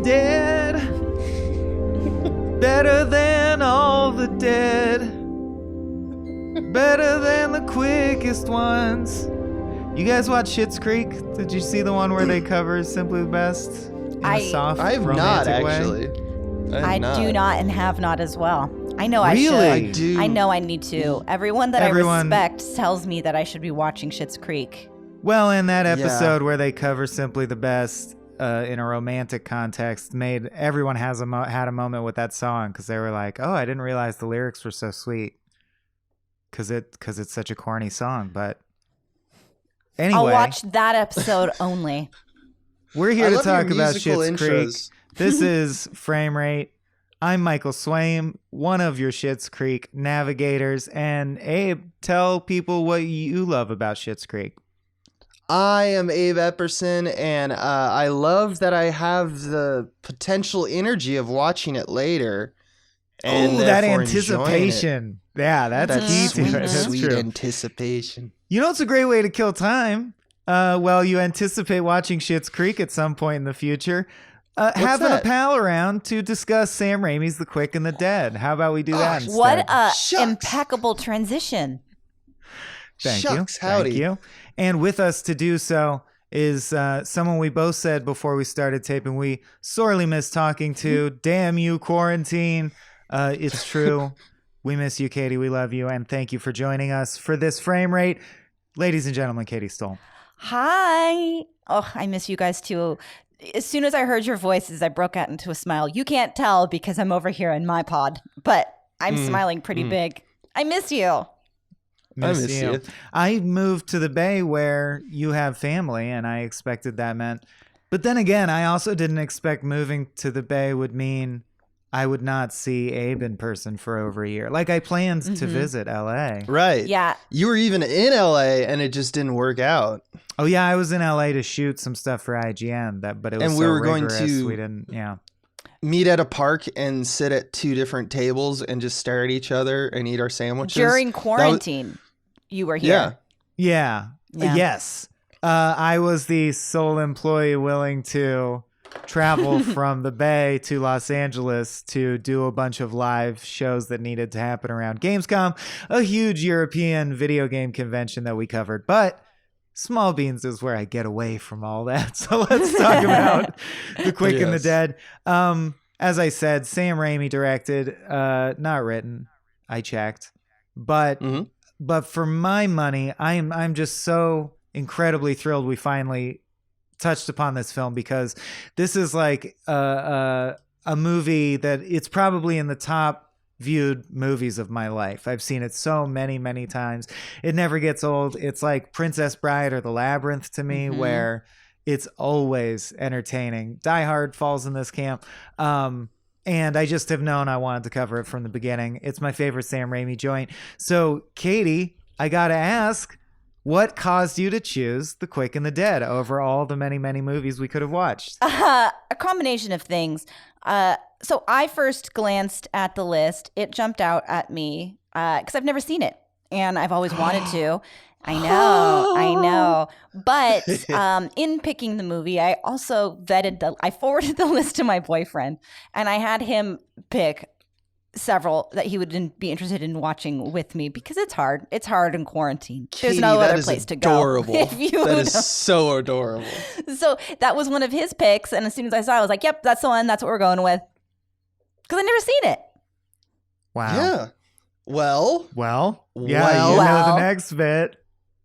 dead. Better than all the dead. Better than the quickest ones. You guys watch Schitt's Creek? Did you see the one where they cover Simply the Best? In a soft, I've not actually. I do not and have not as well. I know Really? I should. I do. I know I need to. Everyone that I respect tells me that I should be watching Schitt's Creek. Well, in that episode where they cover Simply the Best in a romantic context, made everyone had a moment with that song because they were like, "Oh, I didn't realize the lyrics were so sweet," because it's such a corny song. But anyway, I'll watch that episode only. We're here to talk about musical Schitt's Creek. intros. This is Frame Rate. I'm Michael Swaim, one of your Schitt's Creek navigators. And Abe, tell people what you love about Schitt's Creek. I am Abe Epperson, and I love that I have the potential energy of watching it later. And that therefore enjoying anticipation. Yeah, that's key sweet, to it. That's sweet true. anticipation. You know, it's a great way to kill time. Well, you anticipate watching Schitt's Creek at some point in the future. Having that? a pal around to discuss Sam Raimi's The Quick and the Dead. How about we do that instead? What a Shucks. impeccable transition. Shucks, Thank howdy. you. And with us to do so is someone we both said before we started taping we sorely miss talking to. Damn you, quarantine. It's true. We miss you, Katie. We love you. And thank you for joining us for this Frame Rate. Ladies and gentlemen, Katy Stoll. Hi. Oh, I miss you guys too. As soon as I heard your voices, I broke out into a smile. You can't tell because I'm over here in my pod, but I'm smiling pretty big. I miss you. Miss miss you. I moved to the Bay where you have family, and I expected that meant. But then again, I also didn't expect moving to the Bay would mean I would not see Abe in person for over a year. Like, I planned to visit LA. Right. Yeah. You were even in LA, and it just didn't work out. Oh, yeah, I was in LA to shoot some stuff for IGN, but it was And so we were going rigorous, to- we didn't, yeah. Meet at a park and sit at two different tables and just stare at each other and eat our sandwiches. During quarantine, you were here. Yeah. Yeah. Yes. I was the sole employee willing to travel from the Bay to Los Angeles to do a bunch of live shows that needed to happen around Gamescom, a huge European video game convention that we covered. But Small Beans is where I get away from all that. So let's talk about The Quick and the Dead. As I said, Sam Raimi directed, not written. I checked. But for my money, I'm just so incredibly thrilled we finally touched upon this film, because this is like a movie that it's probably in the top viewed movies of my life. I've seen it so many times. It never gets old. It's like Princess Bride or The Labyrinth to me, where it's always entertaining. Die Hard falls in this camp. And I just have known I wanted to cover it from the beginning. It's my favorite Sam Raimi joint. So, Katie, I gotta ask, what caused you to choose The Quick and the Dead over all the many movies we could have watched? A combination of things. So I first glanced at the list. It jumped out at me because I've never seen it, and I've always wanted to. I know. But in picking the movie, I also I forwarded the list to my boyfriend, and I had him pick several that he would be interested in watching with me, because it's hard. It's hard in quarantine. There's Katie, no that other is place to adorable. go. If you That don't- is so adorable. So that was one of his picks, and as soon as I saw it, I was like, yep, that's the one. That's what we're going with. Because I've never seen it. Wow. Yeah. Well, Yeah, you know the next bit.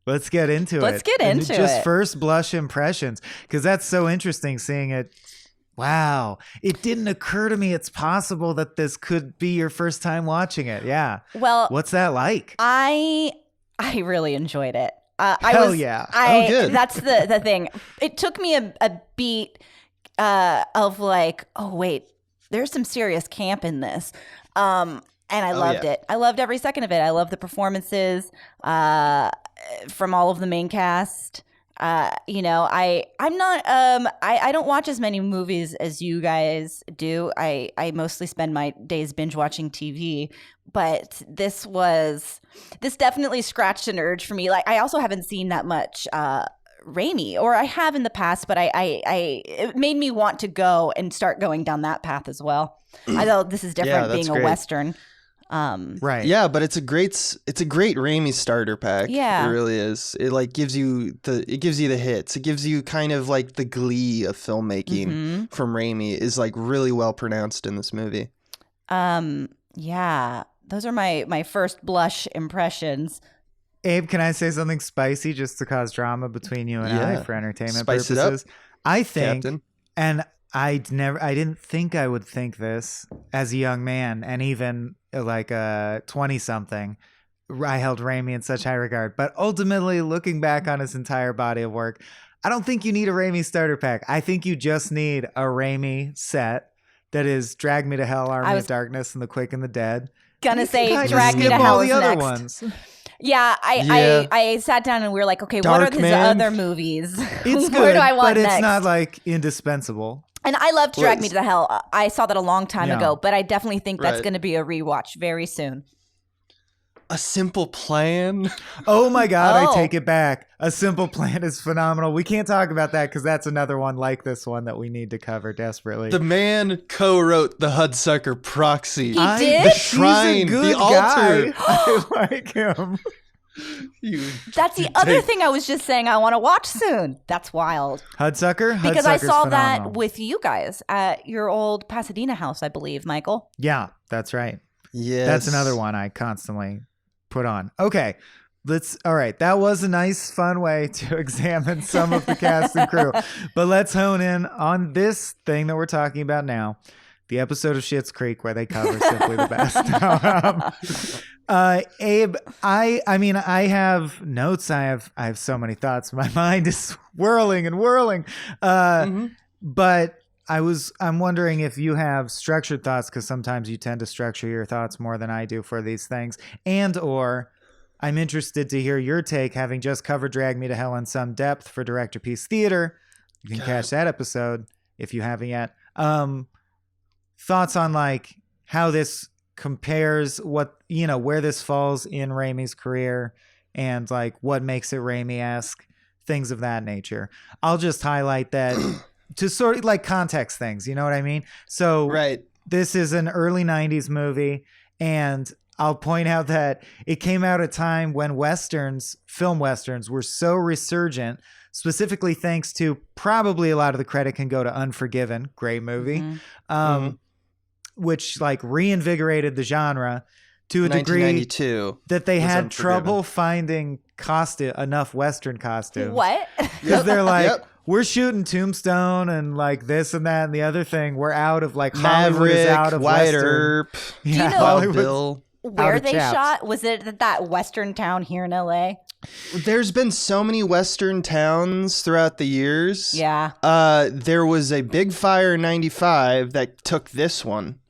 Let's get into it. Let's get into Just it. first blush impressions, because that's so interesting seeing it. Wow. It didn't occur to me it's possible that this could be your first time watching it. Yeah. Well, What's that like? I really enjoyed it. Hell yeah. Good. That's the thing. It took me a beat of like, oh wait, there's some serious camp in this. And I loved it. I loved every second of it. I love the performances from all of the main cast. You know, I'm not I don't watch as many movies as you guys do. I mostly spend my days binge watching TV, but this definitely scratched an urge for me. Like, I also haven't seen that much Raimi, or I have in the past, but it made me want to go and start going down that path as well. I know this is different being a great. Western. Right. Yeah, but it's a great Raimi starter pack. Yeah. It really is. It like gives you the hits. It gives you kind of like the glee of filmmaking from Raimi is like really well pronounced in this movie. Yeah. Those are my first blush impressions. Abe, can I say something spicy just to cause drama between you and I for entertainment Spice purposes? it up, I think, Captain. and I didn't think I would think this as a young man, and even like a 20-something. I held Raimi in such high regard, but ultimately, looking back on his entire body of work, I don't think you need a Raimi starter pack. I think you just need a Raimi set that is Drag Me to Hell, Army of Darkness, and The Quick and the Dead. Gonna say Kinda Drag Me skip to all Hell the is other next. ones. Yeah, I sat down and we were like, okay, what are these Darkman. other movies? It's Where good, do I want but next? it's not like indispensable. And I loved Drag Me to the Hell. I saw that a long time Yeah. ago, but I definitely think that's Right. going to be a rewatch very soon. A Simple Plan. Oh my God, Oh. I take it back. A Simple Plan is phenomenal. We can't talk about that because that's another one like this one that we need to cover desperately. The man co-wrote the Hudsucker Proxy. He did? The He's a shrine, good the altar. guy. I like him. That's the other thing I was just saying I want to watch soon. That's wild. Hudsucker? Because I Hudsucker's saw phenomenal. that with you guys at your old Pasadena house, I believe, Michael. Yeah, that's right. Yes. That's another one I constantly put on. Okay. All right. That was a nice, fun way to examine some of the cast and crew. But let's hone in on this thing that we're talking about now. The episode of Schitt's Creek where they cover Simply the Best. Abe, I have notes. I have so many thoughts. My mind is whirling and whirling. But I'm wondering if you have structured thoughts, because sometimes you tend to structure your thoughts more than I do for these things. Or I'm interested to hear your take, having just covered Drag Me to Hell in some depth for Director Piece Theater. You can catch that episode if you haven't yet. Thoughts on like how this compares, where this falls in Raimi's career, and like what makes it Raimi-esque, things of that nature. I'll just highlight that to sort of like context things, you know what I mean? So Right. This is an early 90s movie, and I'll point out that it came out at a time when film westerns were so resurgent, specifically thanks to probably a lot of the credit can go to Unforgiven, great movie, which like reinvigorated the genre to a degree 1992 that they was had Unforgiven. trouble finding enough Western costumes. What? Because they're like, Yep. we're shooting Tombstone and like this and that and the other thing. We're out of like Hollywood is Maverick, out of Wyatt Western. Earp, you know- Wild Hollywood's- Bill. Where of they chaps. shot? Was it at that Western town here in LA? There's been so many Western towns throughout the years. Yeah. There was a big fire in 95 that took this one.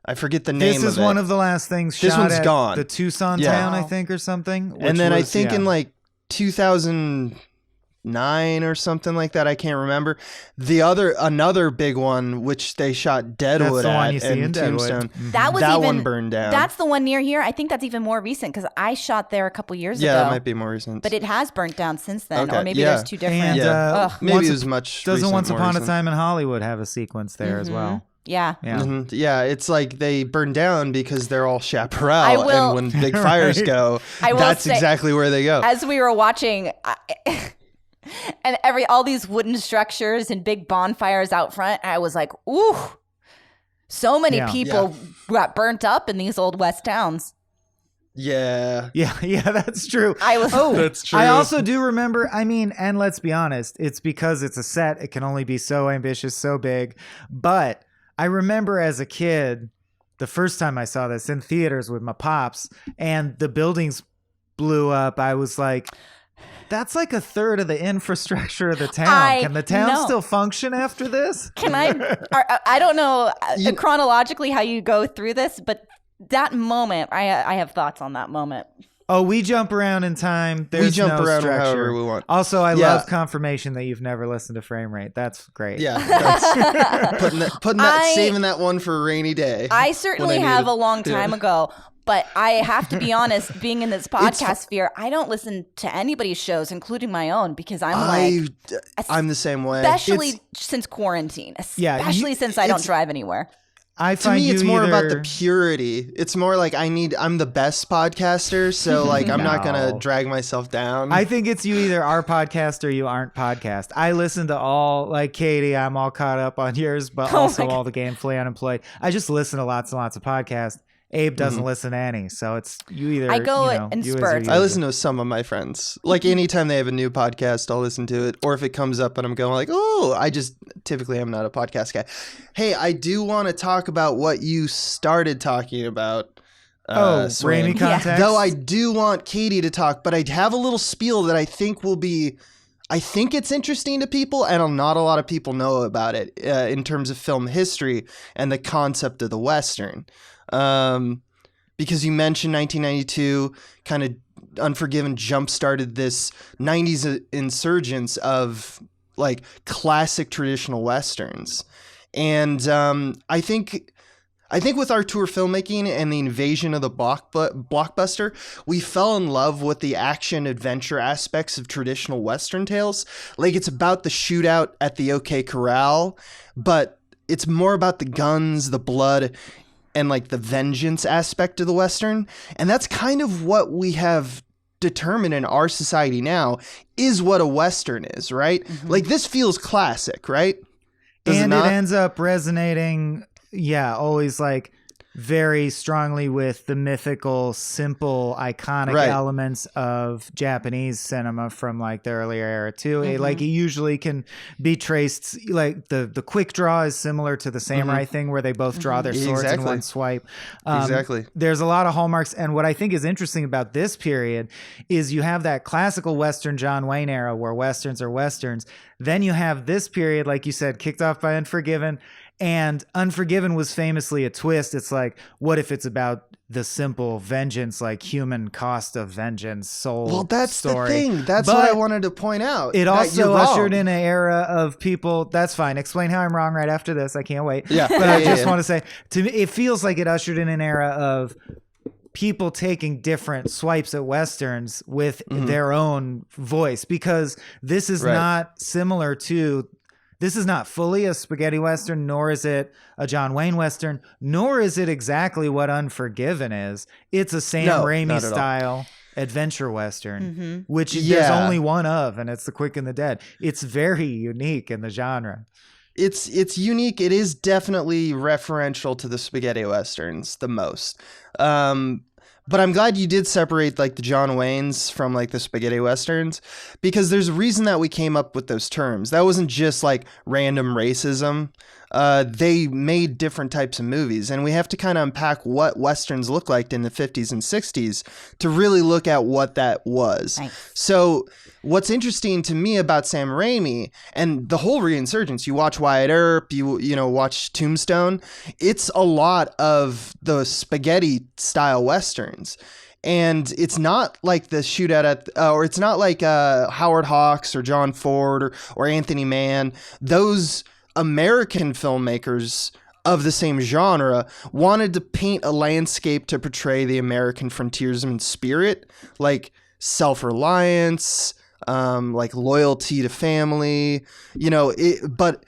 I forget the name This of it. is one of the last things This shot one's at gone. the Tucson Yeah. town, I think, or something. And then I think in yeah. like 2009 or something like that, I can't remember. Another big one, which they shot Deadwood That's the one at you see and in Deadwood. Tombstone. That was That even, one burned down. That's the one near here. I think that's even more recent because I shot there a couple years Yeah, ago. that might be more recent. But it has burnt down since then, Okay, or maybe yeah. there's two different. And Yeah. Ugh. Maybe it was much Doesn't recent, Once more Upon a recent. Time in Hollywood have a sequence there as well? Yeah. Yeah. Mhm. Yeah, it's like they burn down because they're all chaparral, I will- and when big fires go, I will that's say- exactly where they go. As we were watching, and all these wooden structures and big bonfires out front, I was like, ooh, so many Yeah. people got burnt up in these old West towns. Yeah, Yeah, that's true. I was that's true. I also do remember, and let's be honest, it's because it's a set, it can only be so ambitious, so big. But I remember as a kid, the first time I saw this in theaters with my pops, and the buildings blew up, I was like, that's like a third of the infrastructure of the town. Can the town know. still function after this? Can I don't know chronologically how you go through this, but that moment, I have thoughts on that moment. Oh, we jump around in time. There's we jump no around structure. however we want. Also, I Yeah. love confirmation that you've never listened to Frame Rate. That's great. Yeah, that's, saving that one for a rainy day. I certainly When I have need a it. long time ago, But I have to be honest, being in this podcast sphere, I don't listen to anybody's shows, including my own, because I'm the same way. Especially since quarantine. Especially since I don't drive anywhere. To me, it's more about the purity. It's more like I'm the best podcaster, so like I'm not gonna drag myself down. I think it's you either are podcast or you aren't podcast. I listen to all, like Katie, I'm all caught up on yours, but also all the Gamefully Unemployed. I just listen to lots and lots of podcasts. Abe doesn't listen to any, so it's you either. I go in spurts. I listen to some of my friends. Like anytime they have a new podcast, I'll listen to it. Or if it comes up and I'm going like, oh, typically I'm not a podcast guy. Hey, I do want to talk about what you started talking about. Raimi context. Yeah. Though I do want Katie to talk, but I have a little spiel that I think it's interesting to people, and not a lot of people know about it in terms of film history and the concept of the Western. Because you mentioned 1992, kind of Unforgiven jump-started this 90s insurgence of like classic traditional Westerns. And I think with our tour filmmaking and the invasion of the blockbuster, we fell in love with the action adventure aspects of traditional Western tales. Like it's about the shootout at the OK Corral, but it's more about the guns, the blood, and like the vengeance aspect of the Western. And that's kind of what we have determined in our society now is what a Western is, right? Mm-hmm. Like this feels classic, right? It ends up resonating, always like very strongly with the mythical, simple, iconic elements of Japanese cinema from like the earlier era too. Mm-hmm. Like it usually can be traced, like the quick draw is similar to the samurai thing where they both draw their swords in one swipe. Exactly. There's a lot of hallmarks. And what I think is interesting about this period is you have that classical Western John Wayne era where Westerns are Westerns. Then you have this period, like you said, kicked off by Unforgiven. And Unforgiven was famously a twist. It's like, what if it's about the simple vengeance, like human cost of vengeance, soul story? Well, that's the thing. That's what I wanted to point out. It also ushered in an era of people. That's fine. Explain how I'm wrong right after this. I can't wait. Yeah. But I just want to say, to me, it feels like it ushered in an era of people taking different swipes at Westerns with their own voice, because this is not similar to... This is not fully a spaghetti Western, nor is it a John Wayne Western, nor is it exactly what Unforgiven is. It's a Sam Raimi style adventure Western, which there's only one of, and it's The Quick and the Dead. It's very unique in the genre. It's unique. It is definitely referential to the spaghetti Westerns the most. But I'm glad you did separate like the John Waynes from like the spaghetti Westerns, because there's a reason that we came up with those terms. That wasn't just like random racism. They made different types of movies, and we have to kind of unpack what Westerns look like in the 50s and 60s to really look at what that was. Nice. So what's interesting to me about Sam Raimi and the whole resurgence, you watch Wyatt Earp, you watch Tombstone, it's a lot of the spaghetti style Westerns. And it's not like the shootout or it's not like Howard Hawks or John Ford or Anthony Mann. Those American filmmakers of the same genre wanted to paint a landscape to portray the American frontiersman spirit, like self-reliance, like loyalty to family, but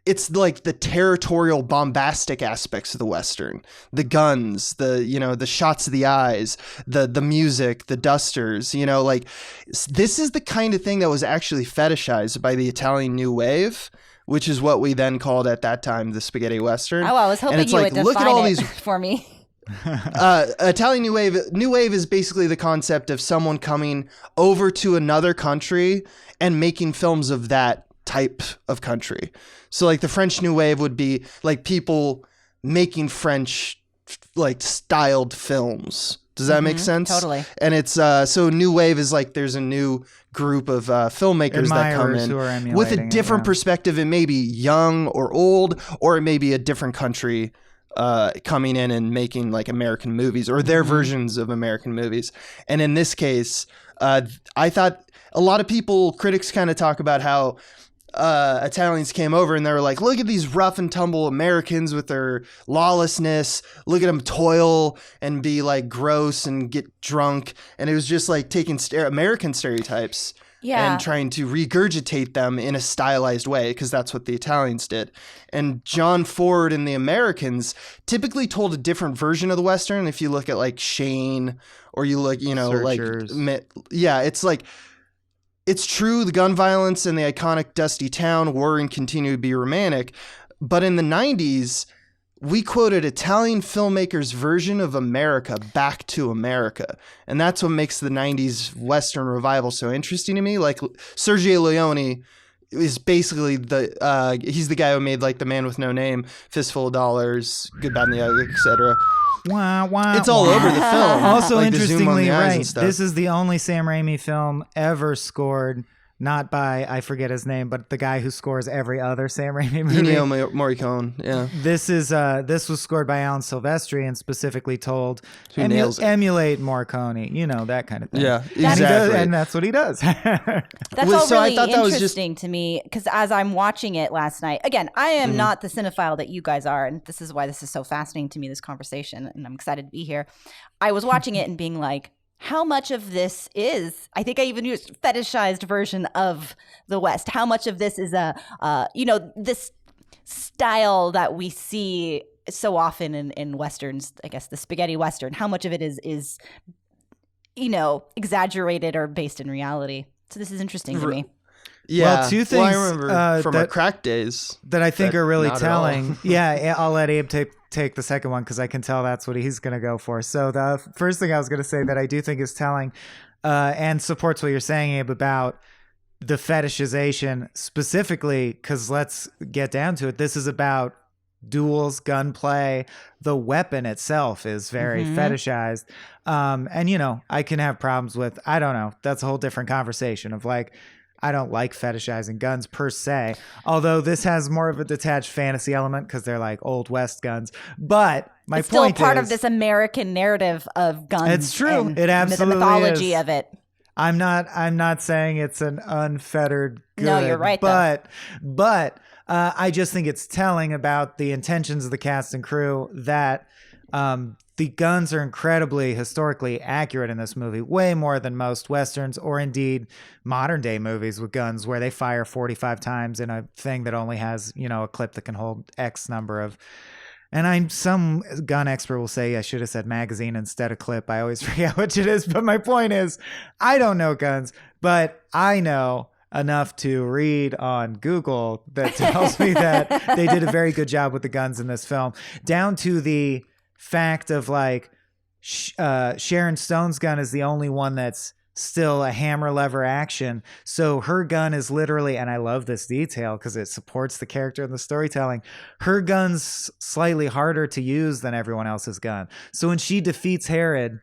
it's like the territorial bombastic aspects of the Western, the guns, the shots of the eyes, the music, the dusters, like this is the kind of thing that was actually fetishized by the Italian New Wave, which is what we then called at that time the spaghetti Western. Oh, I was hoping you would define it for me. Italian New Wave. New Wave is basically the concept of someone coming over to another country and making films of that type of country. So like the French New Wave would be like people making French like styled films. Does that make sense? Totally. And it's so New Wave is like there's a new group of filmmakers that come in with a different perspective. It may be young or old, or it may be a different country coming in and making like American movies or their versions of American movies. And in this case, I thought a lot of critics kind of talk about how Italians came over and they were like, look at these rough and tumble Americans with their lawlessness. Look at them toil and be like gross and get drunk. And it was just like taking American stereotypes and trying to regurgitate them in a stylized way, because that's what the Italians did. And John Ford and the Americans typically told a different version of the Western. If you look at like Shane, or you look, Searchers. It's like, it's true, the gun violence and the iconic dusty town were and continue to be romantic, but in the 90s, we quoted Italian filmmakers' version of America back to America. And that's what makes the 90s Western revival so interesting to me. Like, Sergio Leone is basically he's the guy who made like The Man with No Name, Fistful of Dollars, Good, Bad, and the Ugly, etc. It's all over the film. Also, like the zoom on interestingly, the eyes and right, stuff. this is the only Sam Raimi film ever scored not by, I forget his name, but the guy who scores every other Sam Raimi movie. Ennio Morricone, yeah. This was scored by Alan Silvestri and specifically told emulate Morricone, that kind of thing. Yeah, exactly. And that's what he does. That's all really interesting to me, because as I'm watching it last night, again, I am not the cinephile that you guys are, and this is why this is so fascinating to me, this conversation, and I'm excited to be here. I was watching it and being like, how much of this is, I think I even used fetishized version of the West. How much of this is this style that we see so often in Westerns, I guess the spaghetti Western, how much of it is exaggerated or based in reality. So this is interesting to me. Yeah. Well, two things I remember from our crack days that I think are really telling. Yeah, I'll let Abe take the second one because I can tell that's what he's going to go for. So the first thing I was going to say that I do think is telling and supports what you're saying, Abe, about the fetishization specifically, because let's get down to it. This is about duels, gunplay. The weapon itself is very fetishized. And, I can have problems with, I don't know, that's a whole different conversation of like, I don't like fetishizing guns per se, although this has more of a detached fantasy element because they're like old West guns. But my it's still point part is, of this American narrative of guns. It's true. It absolutely the mythology is. of it. I'm not saying it's an unfettered good. No, you're right. But I just think it's telling about the intentions of the cast and crew that the guns are incredibly historically accurate in this movie, way more than most Westerns or indeed modern day movies with guns where they fire 45 times in a thing that only has, a clip that can hold X number of. And some gun expert will say I should have said magazine instead of clip. I always forget which it is. But my point is, I don't know guns, but I know enough to read on Google that tells me that they did a very good job with the guns in this film, down to the fact of like Sharon Stone's gun is the only one that's still a hammer lever action. So her gun is literally, and I love this detail because it supports the character and the storytelling, her gun's slightly harder to use than everyone else's gun. So when she defeats Herod,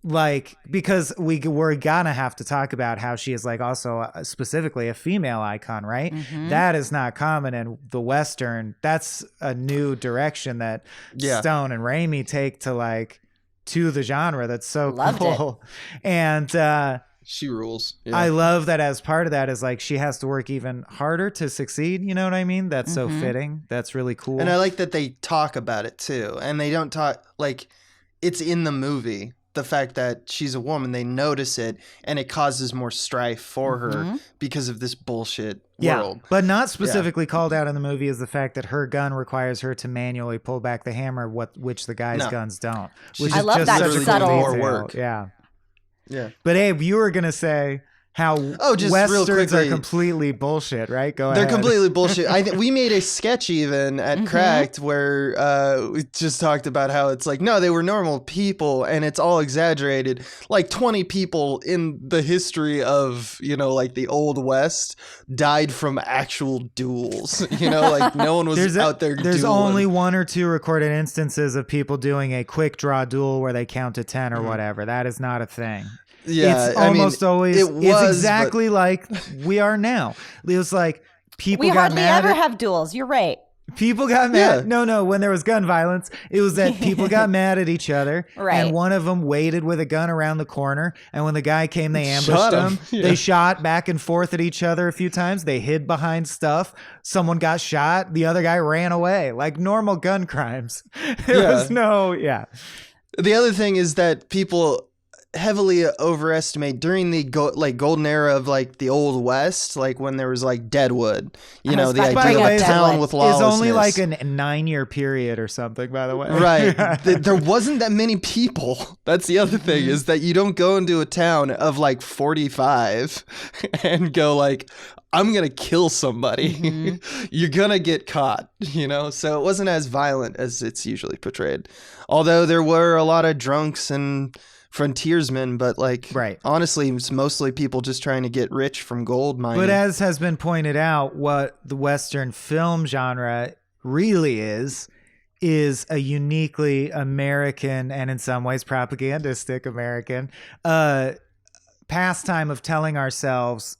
like, because we're gonna have to talk about how she is like also specifically a female icon, right? That is not common in the Western. That's a new direction that Stone and Raimi take to the genre. That's so cool. And she rules. Yeah. I love that as part of that is like she has to work even harder to succeed. You know what I mean? That's so fitting. That's really cool. And I like that they talk about it too. And they don't talk like it's in the movie. The fact that she's a woman, they notice it, and it causes more strife for her because of this bullshit world. But not specifically called out in the movie is the fact that her gun requires her to manually pull back the hammer, which the guy's guns don't. Which I is love just that such a subtle cool more detail. work. Yeah. But Abe, you were gonna say how just Westerns real quickly, are completely bullshit, right? Go ahead. They're completely bullshit. I think we made a sketch even at Cracked where we just talked about how it's like, no, they were normal people and it's all exaggerated. Like 20 people in the history of, like the Old West died from actual duels. Like no one was out there There's dueling. only one or two recorded instances of people doing a quick draw duel where they count to 10 or whatever. That is not a thing. Yeah, it's almost always. It's exactly like we are now. It was like people we got hardly mad ever at, have duels. You're right. People got mad. No, when there was gun violence, it was that people got mad at each other. Right. And one of them waited with a gun around the corner. And when the guy came, they ambushed Shot him. him. Yeah. They shot back and forth at each other a few times. They hid behind stuff. Someone got shot. The other guy ran away. Like normal gun crimes. There was The other thing is that people heavily overestimate during the golden era of like the old west, like when there was like Deadwood, you know, the idea of town with lawlessness. It's only like a 9-year period or something, by the way. Right. There wasn't that many people. That's the other thing, is that you don't go into a town of like 45 and go like, I'm going to kill somebody. You're going to get caught, you know? So it wasn't as violent as it's usually portrayed. Although there were a lot of drunks and frontiersmen, but like, honestly, it's mostly people just trying to get rich from gold mining. But as has been pointed out, what the Western film genre really is a uniquely American and in some ways propagandistic American pastime of telling ourselves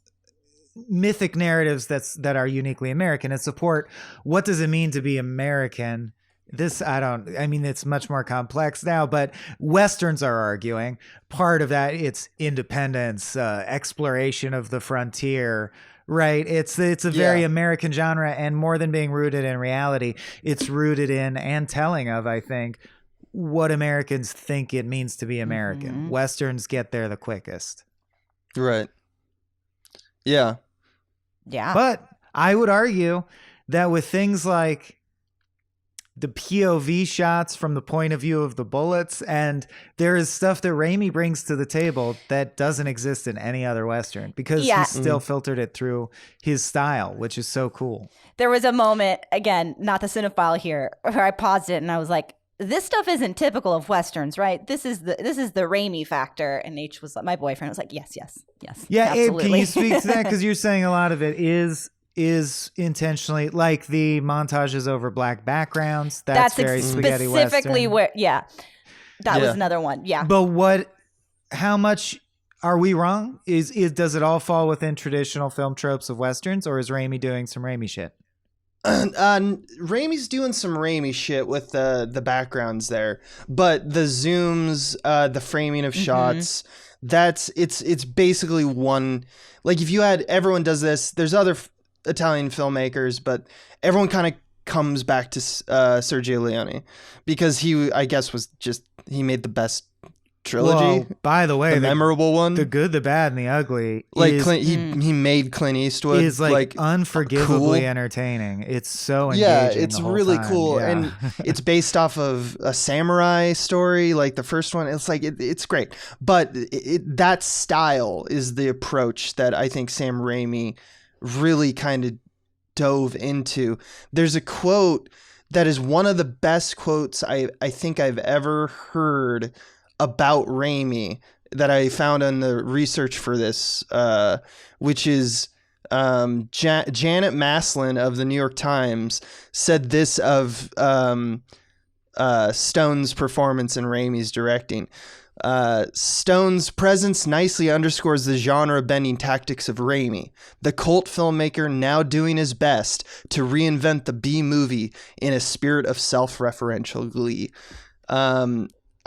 mythic narratives that are uniquely American and support what does it mean to be American. It's much more complex now, but Westerns are arguing part of that. It's independence, exploration of the frontier, right? It's a very American genre, and more than being rooted in reality, it's rooted in and telling of, I think, what Americans think it means to be American. Westerns get there the quickest. Right. Yeah. Yeah. But I would argue that with things like the POV shots from the point of view of the bullets, and there is stuff that Raimi brings to the table that doesn't exist in any other Western, because he still filtered it through his style, which is so cool. There was a moment, again, not the cinephile here, where I paused it and I was like, this stuff isn't typical of Westerns, right? This is the Raimi factor. And H was like, my boyfriend was like, yes. Yeah, absolutely. Abe, can you speak to that? Because you're saying a lot of it is intentionally, like the montages over black backgrounds. That's very spaghetti specifically Western. That was another one. Yeah. But how much are we wrong? Does it all fall within traditional film tropes of Westerns, or is Raimi doing some Raimi shit? Raimi's doing some Raimi shit with the backgrounds there, but the zooms, the framing of shots, it's basically one. Like if you had everyone does this, there's other Italian filmmakers, but everyone kind of comes back to Sergio Leone because he, I guess, he made the best trilogy. Well, by the way, the memorable one, The Good, the Bad, and the Ugly. Like he made Clint Eastwood is like unforgivably cool. entertaining. It's so engaging. Yeah, it's the whole really time. cool, yeah. and it's based off of a samurai story. Like the first one, it's like it's great, but that style is the approach that I think Sam Raimi really kind of dove into. There's a quote that is one of the best quotes I think I've ever heard about Raimi that I found on the research for this, which is Janet Maslin of the New York Times said this of Stone's performance in Raimi's directing. Stone's presence nicely underscores the genre-bending tactics of Raimi, the cult filmmaker now doing his best to reinvent the B-movie in a spirit of self-referential glee.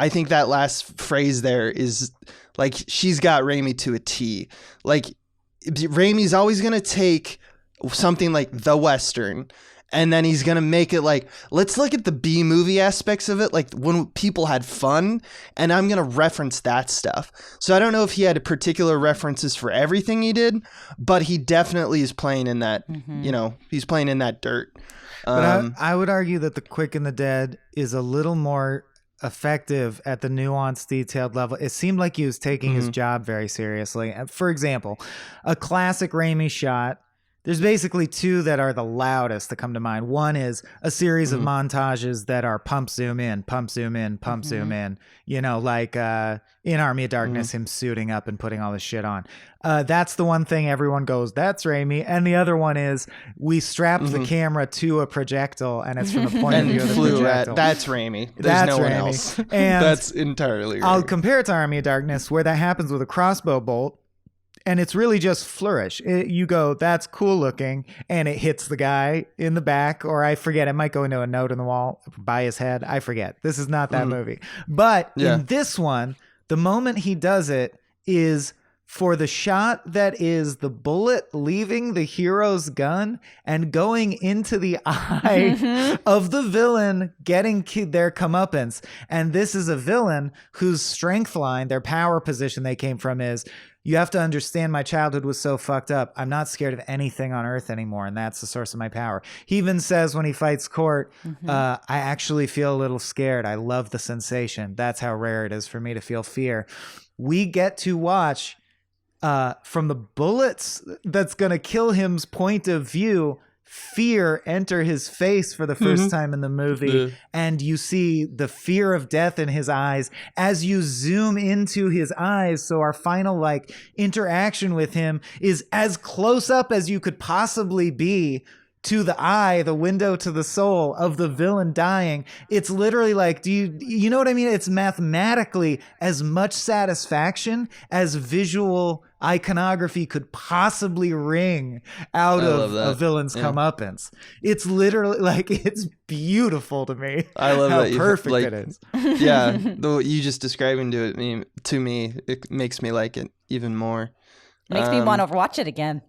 I think that last phrase there is like she's got Raimi to a T. Like Raimi's always going to take something like the Western and then he's going to make it like, let's look at the B movie aspects of it, like when people had fun, and I'm going to reference that stuff. So I don't know if he had particular references for everything he did, but he definitely is playing in that, he's playing in that dirt. But I would argue that The Quick and the Dead is a little more effective at the nuanced, detailed level. It seemed like he was taking his job very seriously. For example, a classic Raimi shot, there's basically two that are the loudest that come to mind. One is a series of montages that are pump zoom in, pump zoom in, pump zoom in, like in Army of Darkness, him suiting up and putting all this shit on. That's the one thing everyone goes, that's Raimi. And the other one is we strapped the camera to a projectile and it's from the point of view of the projectile. That's Raimi. There's that's no Raimi. one else. And that's entirely Raimi. I'll compare it to Army of Darkness, where that happens with a crossbow bolt. And it's really just flourish. You go, that's cool looking, and it hits the guy in the back, or I forget, it might go into a note in the wall by his head. I forget. This is not that movie. But in this one, the moment he does it is for the shot that is the bullet leaving the hero's gun and going into the eye of the villain getting their comeuppance. And this is a villain whose strength line, their power position they came from is, you have to understand my childhood was so fucked up. I'm not scared of anything on earth anymore. And that's the source of my power. He even says when he fights Court, I actually feel a little scared. I love the sensation. That's how rare it is for me to feel fear. We get to watch from the bullets that's going to kill him's point of view, fear enter his face for the first time in the movie. And you see the fear of death in his eyes as you zoom into his eyes. So our final like interaction with him is as close up as you could possibly be to the eye, the window to the soul of the villain dying. It's literally like, you know what I mean? It's mathematically as much satisfaction as visual iconography could possibly wring out of a villain's comeuppance. It's literally like, it's beautiful to me. I love how that perfect like, it is. Yeah, you just describing to me, it makes me like it even more. Makes me want to watch it again.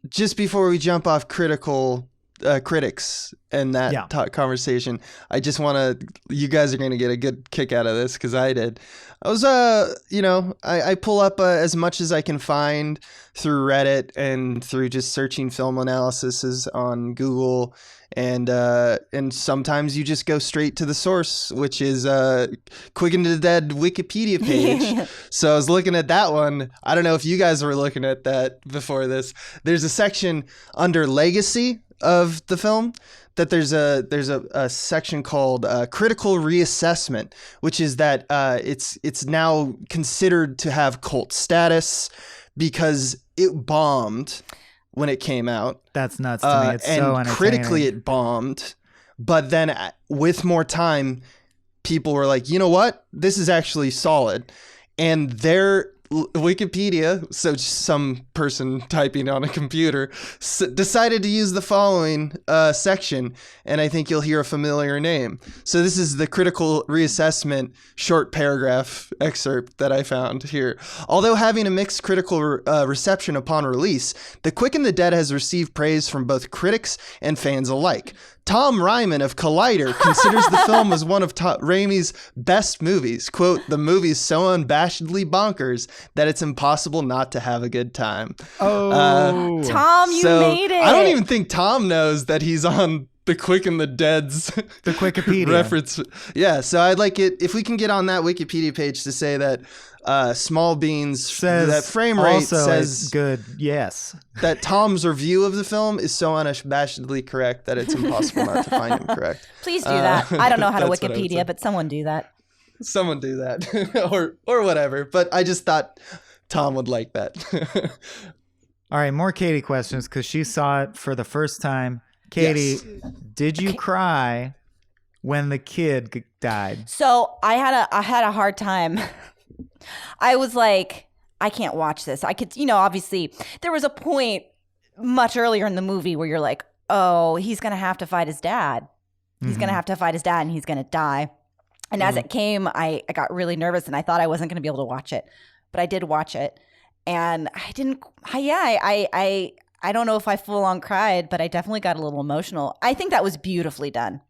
Just before we jump off critics and that conversation, I just want to, you guys are going to get a good kick out of this because I did. I was, I pull up as much as I can find through Reddit and through just searching film analyses on Google. And sometimes you just go straight to the source, which is Quick and the Dead Wikipedia page. So I was looking at that one. I don't know if you guys were looking at that before this. There's a section under legacy of the film that there's a section called critical reassessment, which is that it's now considered to have cult status because it bombed when it came out. That's nuts to me. It's and so entertaining. Critically it bombed, but then with more time, people were like, you know what? This is actually solid. And their Wikipedia, so just some person typing on a computer, decided to use the following section, and I think you'll hear a familiar name. So this is the critical reassessment short paragraph excerpt that I found here. Although having a mixed critical reception upon release, The Quick and the Dead has received praise from both critics and fans alike. Tom Ryman of Collider considers the film as one of Raimi's best movies. Quote, the movie's so unabashedly bonkers that it's impossible not to have a good time. Oh. Tom, you made it. I don't even think Tom knows that he's on The Quick and the Dead's the Wikipedia reference. Yeah, so I'd like it if we can get on that Wikipedia page to say that Small Beans says that frame rate says good. Yes. That Tom's review of the film is so unabashedly correct that it's impossible not to find him correct. Please do that. I don't know how to That's what I would say. Wikipedia, but someone do that. Someone do that. or whatever. But I just thought Tom would like that. All right, more Katie questions because she saw it for the first time. Katie, did you cry when the kid died? So I had a hard time. I was like, I can't watch this. I could, obviously there was a point much earlier in the movie where you're like, oh, he's going to have to fight his dad. He's going to have to fight his dad and he's going to die. And as it came, I got really nervous and I thought I wasn't going to be able to watch it, but I did watch it. And I didn't, I don't know if I full on cried, but I definitely got a little emotional. I think that was beautifully done.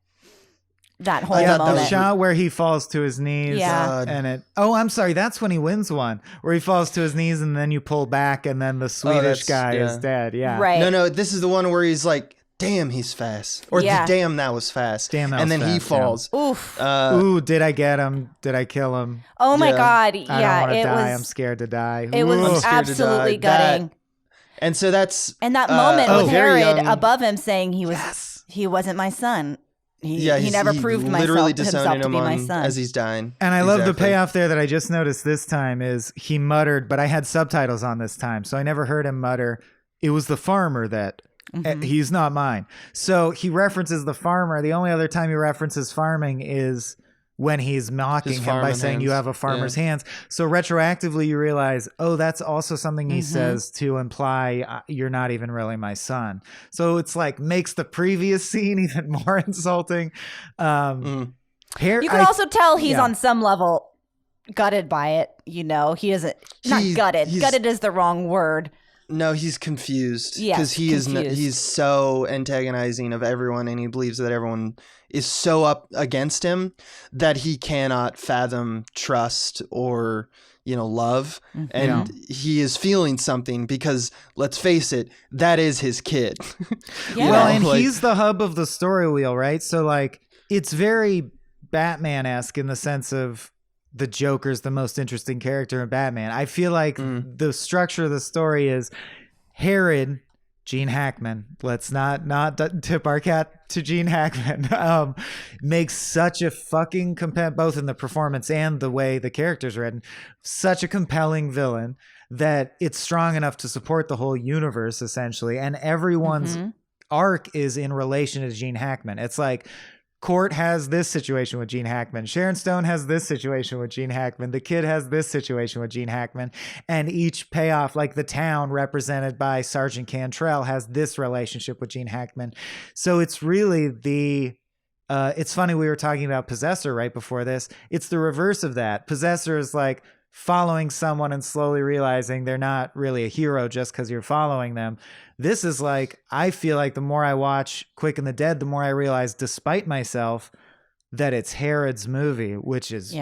That whole moment. The shot where he falls to his knees. Yeah. And I'm sorry. That's when he wins one, where he falls to his knees and then you pull back and then the Swedish guy is dead. Yeah. Right. No, this is the one where he's like, damn, he's fast. Or damn, that was fast. Damn, that and was then he fast, falls. Yeah. Oof. Ooh, did I get him? Did I kill him? Oh my God. I don't want to die. I'm scared to die. It was absolutely gutting. And so that's... And that moment with very Herod young. above him saying he wasn't my son. He never proved literally himself to be my son. as he's dying. And I love the payoff there that I just noticed this time is he muttered, but I had subtitles on this time, so I never heard him mutter. It was the farmer that he's not mine. So he references the farmer. The only other time he references farming is when he's mocking His him by farming saying you hands. have a farmer's hands. So retroactively you realize, oh, that's also something he says to imply you're not even really my son. So it's like makes the previous scene even more insulting. You can also tell he's on some level gutted by it. You know, he isn't not gutted. Gutted is the wrong word. No, he's confused Yes, he's so antagonizing of everyone, and he believes that everyone is so up against him that he cannot fathom trust or, love. And he is feeling something because, let's face it, that is his kid. Well, and he's the hub of the story wheel, right? So like it's very Batman-esque in the sense of the Joker's the most interesting character in Batman. I feel like the structure of the story is Herod, Gene Hackman. Let's not tip our cat to Gene Hackman. Makes such a fucking both in the performance and the way the character's written, such a compelling villain that it's strong enough to support the whole universe essentially, and everyone's arc is in relation to Gene Hackman. It's like Court has this situation with Gene Hackman. Sharon Stone has this situation with Gene Hackman. The kid has this situation with Gene Hackman. And each payoff, like the town represented by Sergeant Cantrell, has this relationship with Gene Hackman. So it's really it's funny, we were talking about Possessor right before this. It's the reverse of that. Possessor is like following someone and slowly realizing they're not really a hero just because you're following them. This is like, I feel like the more I watch Quick and the Dead, the more I realize, despite myself, that it's Herod's movie, which is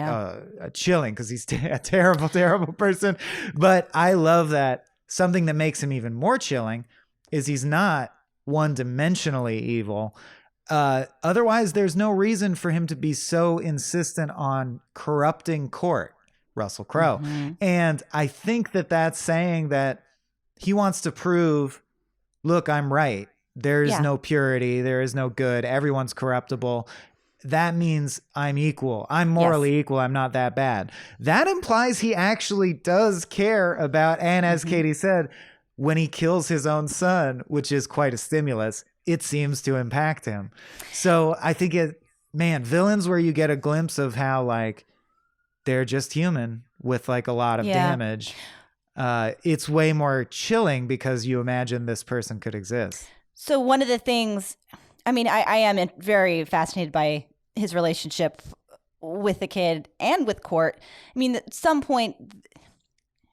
chilling because he's a terrible, terrible person. But I love that something that makes him even more chilling is he's not one-dimensionally evil. Otherwise, there's no reason for him to be so insistent on corrupting Court, Russell Crowe. And I think that that's saying that he wants to prove, look, I'm right. There is no purity. There is no good. Everyone's corruptible. That means I'm equal. I'm morally equal. I'm not that bad. That implies he actually does care about, and as Katie said, when he kills his own son, which is quite a stimulus, it seems to impact him. So I think villains where you get a glimpse of how like they're just human with like a lot of damage. It's way more chilling because you imagine this person could exist. So one of the things, I mean, I am very fascinated by his relationship with the kid and with Court. I mean, at some point,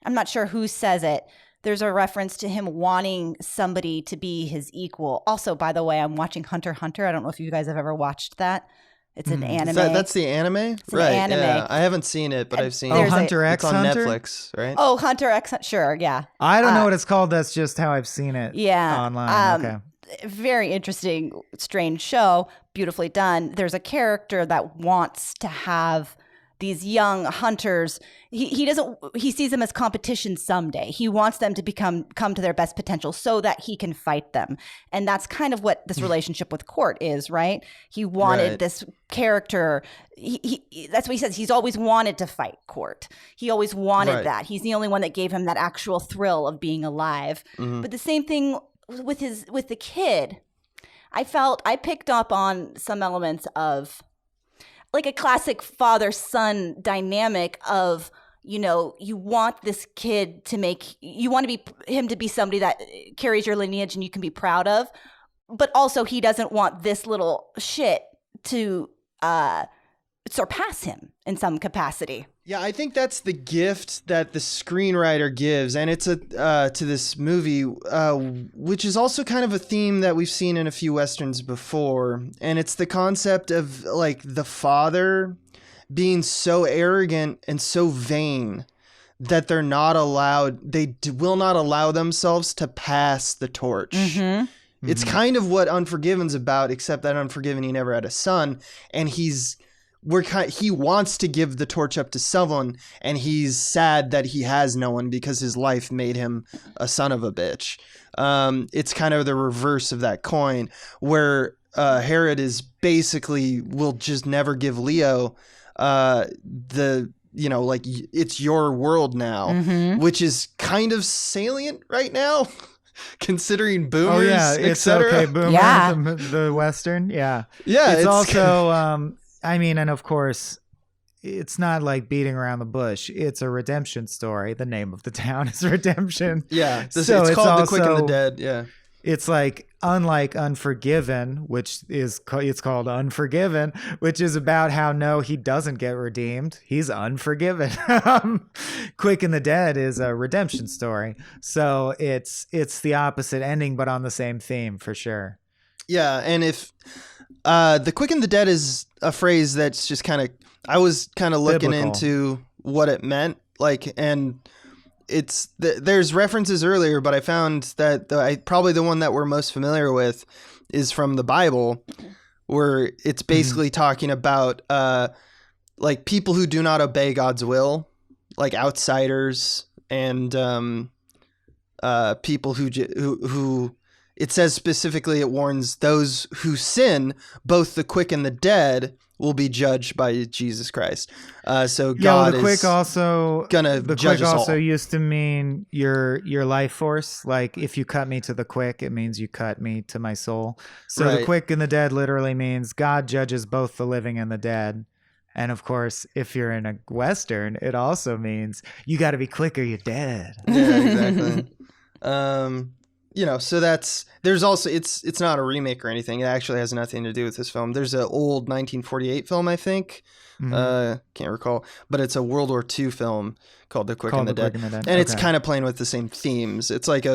I'm not sure who says it, there's a reference to him wanting somebody to be his equal. Also, by the way, I'm watching Hunter x Hunter. I don't know if you guys have ever watched that. It's an anime. That's the anime? It's right. an anime. Yeah. I haven't seen it, but I've seen it. Hunter x It's on Hunter? Netflix, right? Oh, Hunter x sure, yeah. I don't know what it's called. That's just how I've seen it online. Okay. Very interesting, strange show, beautifully done. There's a character that wants to have these young hunters. He sees them as competition someday. He wants them to come to their best potential so that he can fight them. And that's kind of what this relationship with Court is, right? He wanted this character. That's what he says. He's always wanted to fight Court. He always wanted that. He's the only one that gave him that actual thrill of being alive. But the same thing with the kid. I picked up on some elements of like a classic father-son dynamic of, you want this kid you want him to be somebody that carries your lineage and you can be proud of, but also he doesn't want this little shit to surpass him in some capacity. Yeah, I think that's the gift that the screenwriter gives, and it's to this movie, which is also kind of a theme that we've seen in a few Westerns before, and it's the concept of like the father being so arrogant and so vain that they will not allow themselves to pass the torch. It's kind of what Unforgiven's about, except that Unforgiven, he never had a son, and he wants to give the torch up to someone, and he's sad that he has no one because his life made him a son of a bitch. It's kind of the reverse of that coin, where Herod is basically will just never give Leo it's your world now, which is kind of salient right now. Considering boomers, oh yeah, it's okay, boomer, the Western, yeah. It's also, and of course, it's not like beating around the bush. It's a redemption story. The name of the town is Redemption. Yeah, So it's called The Quick and the also- Dead. Yeah, It's like, unlike Unforgiven, it's called Unforgiven, which is about how no, he doesn't get redeemed. He's unforgiven. Quick and the Dead is a redemption story. So it's the opposite ending, but on the same theme for sure. yeah. And if The Quick and the Dead is a phrase that's just kind of, I was kind of looking Biblical. into what it meant, like, and it's there's references earlier, but I found that probably the one that we're most familiar with is from the Bible, where it's basically talking about like people who do not obey God's will, like outsiders, and people who it says specifically, it warns those who sin, both the quick and the dead will be judged by Jesus Christ. So God the is quick also gonna the judge quick us also all. used to mean your life force. Like if you cut me to the quick, it means you cut me to my soul. So the Right. quick and the dead literally means God judges both the living and the dead. And of course, if you're in a Western, it also means you got to be quick or you're dead. Yeah, exactly. So there's also, it's not a remake or anything. It actually has nothing to do with this film. There's an old 1948 film, I think. Can't recall, but it's a World War II film called The Quick and the Dead. And it's Okay. kind of playing with the same themes. It's like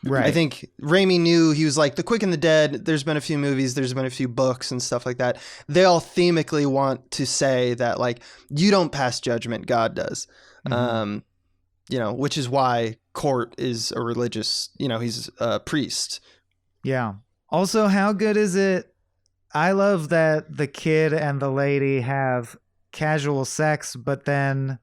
Right. I think Raimi knew, he was like, The Quick and the Dead, there's been a few movies, there's been a few books and stuff like that. They all themically want to say that, like, you don't pass judgment, God does. Which is why Court is a religious, he's a priest. Yeah. Also, how good is it? I love that the kid and the lady have casual sex, but then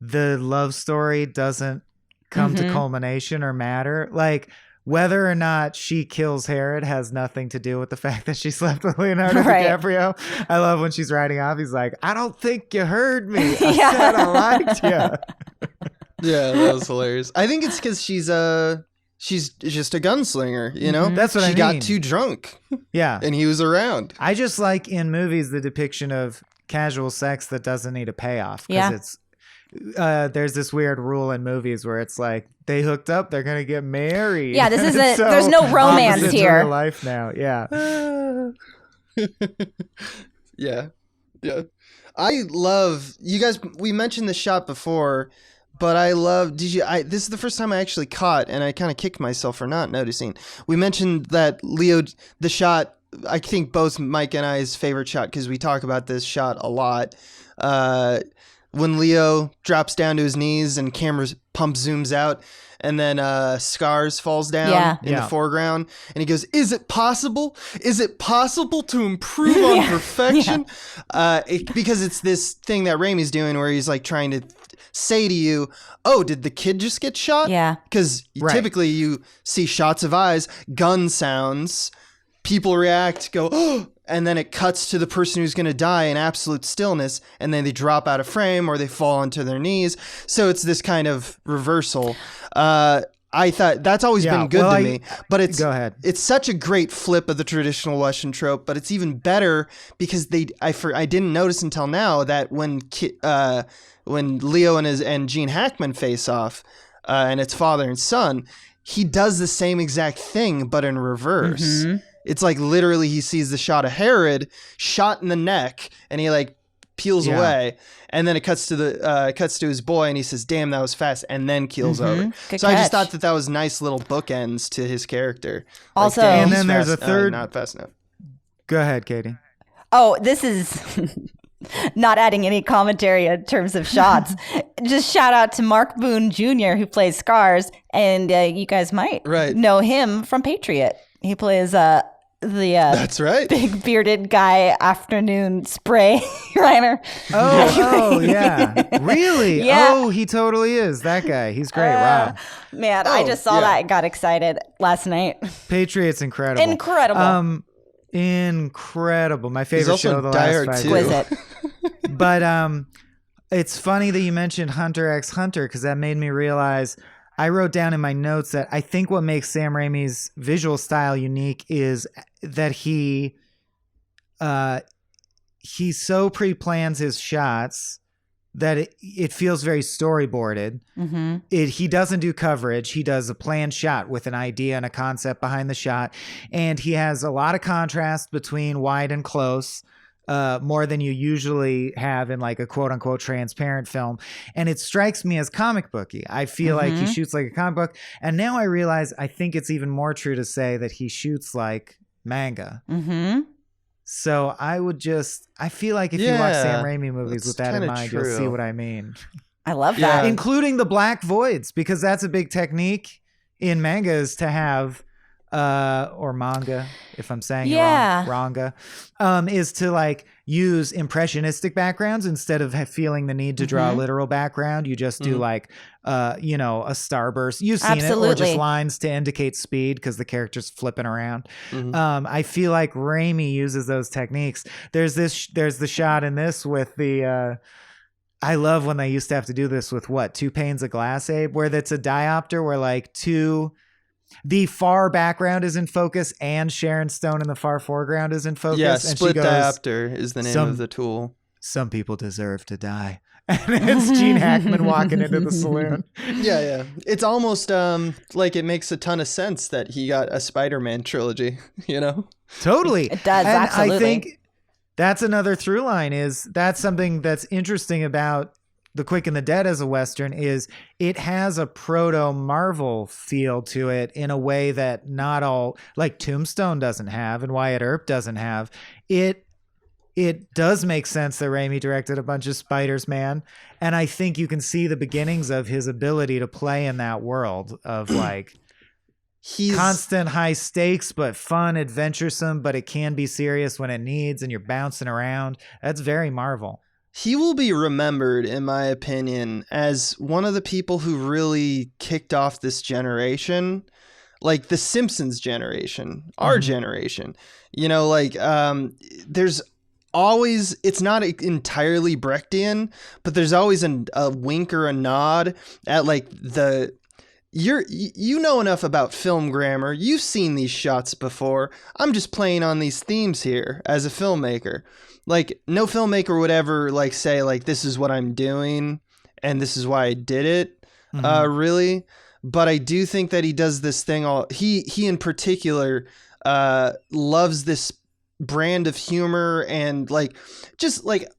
the love story doesn't come to culmination or matter. Like, whether or not she kills Herod has nothing to do with the fact that she slept with Leonardo Right. DiCaprio. I love when she's riding off. He's like, I don't think you heard me. I Yeah. said I liked you. Yeah, that was hilarious. I think it's because she's just a gunslinger, That's what I She got mean. too drunk Yeah. and he was around. I just like in movies the depiction of casual sex that doesn't need a payoff. Yeah. It's there's this weird rule in movies where it's like they hooked up, they're gonna get married. Yeah, this is It's there's no romance opposite to here. real life now. Yeah. Yeah. I love, you guys, we mentioned the shot before, but I love, this is the first time I actually caught, and I kind of kicked myself for not noticing. We mentioned that the shot, I think both Mike and I's favorite shot, because we talk about this shot a lot, when Leo drops down to his knees and camera pump zooms out, and then Scars falls down in the foreground, and he goes, "Is it possible? Is it possible to improve on perfection?" Because it's this thing that Raimi's doing where he's like trying to say to you, "Oh, did the kid just get shot?" Yeah. Because typically you see shots of eyes, gun sounds, people react, go, "Oh," and then it cuts to the person who's going to die in absolute stillness, and then they drop out of frame or they fall onto their knees. So it's this kind of reversal. I thought that's always been good to me, but Go ahead. it's such a great flip of the traditional Western trope, but it's even better because I didn't notice until now that when Leo and Gene Hackman face off, and it's father and son, he does the same exact thing, but in reverse. It's like literally he sees the shot of Herod shot in the neck, and he like peels away, and then it cuts to his boy, and he says, "Damn, that was fast," and then keels over. Good So I just catch. thought that was nice little bookends to his character. Also- "Damn, And he's then there's fast- a third- not fast enough. Go ahead, Katie. Oh, this is not adding any commentary in terms of shots. Just shout out to Mark Boone Jr., who plays Scars, and you guys might know him from Patriot. He plays the That's right. big bearded guy afternoon spray Reiner. Oh, yeah. Really? Yeah. Oh, he totally is. That guy. He's great. Wow. Man, I just saw that and got excited last night. Patriot's incredible. Incredible. Incredible. My favorite also show of the Die last Hard 5 too. years. Exquisite. But it's funny that you mentioned Hunter x Hunter, because that made me realize I wrote down in my notes that I think what makes Sam Raimi's visual style unique is that he so pre-plans his shots that it feels very storyboarded. Mm-hmm. He doesn't do coverage. He does a planned shot with an idea and a concept behind the shot. And he has a lot of contrast between wide and close, more than you usually have in like a quote unquote transparent film. And it strikes me as comic booky. I feel like he shoots like a comic book. And now I realize I think it's even more true to say that he shoots like manga. Mm-hmm. So I feel like if you watch Sam Raimi movies with that in mind, you'll see what I mean. I love that. Including the black voids, because that's a big technique in manga is to have, or manga, if I'm saying it wrong, ranga, is to like use impressionistic backgrounds instead of feeling the need to draw a literal background. You just do like, a starburst. You've seen it, or just lines to indicate speed because the character's flipping around. I feel like Raimi uses those techniques. There's the shot in this with the, I love when they used to have to do this with 2 panes of glass, Abe, where that's a diopter where like the far background is in focus and Sharon Stone in the far foreground is in focus. Yeah, and split she goes, diopter is the name of the tool. Some people deserve to die. And it's Gene Hackman walking into the saloon. Yeah. It's almost like it makes a ton of sense that he got a Spider-Man trilogy, you know? Totally. It does, and absolutely. I think that's another through line is that's something that's interesting about The Quick and the Dead as a Western is it has a proto-Marvel feel to it in a way that not all, like Tombstone doesn't have and Wyatt Earp doesn't have. It does make sense that Raimi directed a bunch of Spiders, man. And I think you can see the beginnings of his ability to play in that world of like constant high stakes, but fun, adventuresome, but it can be serious when it needs and you're bouncing around. That's very Marvel. He will be remembered, in my opinion, as one of the people who really kicked off this generation, like the Simpsons generation, our generation. You know, like there's always, it's not entirely Brechtian, but there's always a wink or a nod at like you know enough about film grammar. You've seen these shots before. I'm just playing on these themes here as a filmmaker. Like no filmmaker would ever like say like this is what I'm doing and this is why I did it, really. But I do think that he does this thing he in particular loves this brand of humor and like just like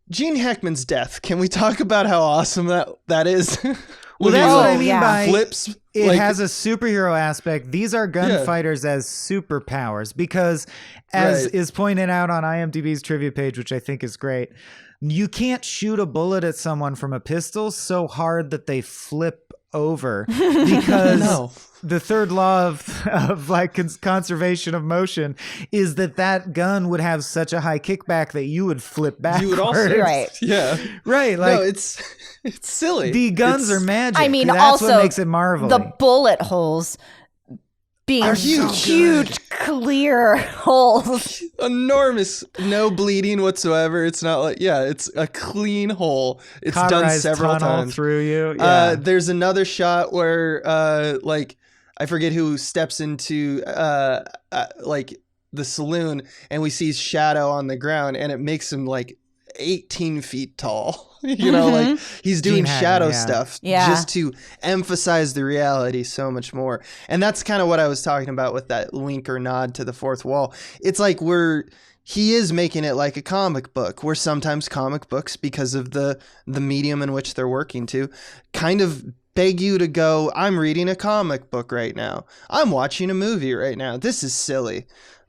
Gene Hackman's death. Can we talk about how awesome that is? Well, that's what I mean by flips. It has a superhero aspect. These are gunfighters as superpowers because, as is pointed out on IMDb's trivia page, which I think is great, you can't shoot a bullet at someone from a pistol so hard that they flip over because the third law of like conservation of motion is that gun would have such a high kickback that you would flip back. You would also, right? Yeah, right. Like no, it's silly. The guns are magic. I mean, that's also what makes it Marvel. The bullet holes being huge, clear holes. Enormous, no bleeding whatsoever. It's not like, it's a clean hole. It's done several times through you. Yeah. There's another shot where, like, I forget who steps into, like the saloon, and we see his shadow on the ground, and it makes him like 18 feet tall. You know, like he's doing shadow stuff just to emphasize the reality so much more. And that's kind of what I was talking about with that wink or nod to the fourth wall. It's like he is making it like a comic book, where sometimes comic books, because of the medium in which they're working to, kind of beg you to go, I'm reading a comic book right now. I'm watching a movie right now. This is silly,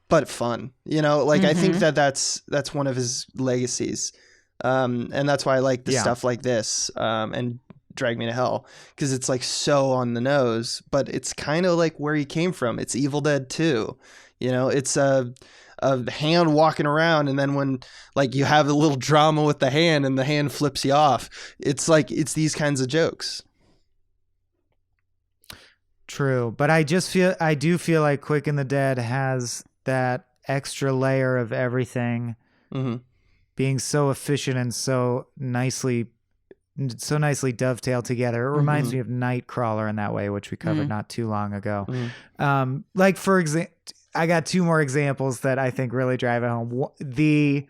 but fun. You know, like I think that's one of his legacies. And that's why I like the stuff like this and Drag Me to Hell, because it's like so on the nose, but it's kind of like where he came from. It's Evil Dead 2. You know, it's a hand walking around, and then when like you have a little drama with the hand and the hand flips you off, it's like it's these kinds of jokes. True, but I do feel like Quick and the Dead has that extra layer of everything. Being so efficient and so nicely dovetailed together. It reminds me of Nightcrawler in that way, which we covered not too long ago. Like for example, I got 2 more examples that I think really drive it home. The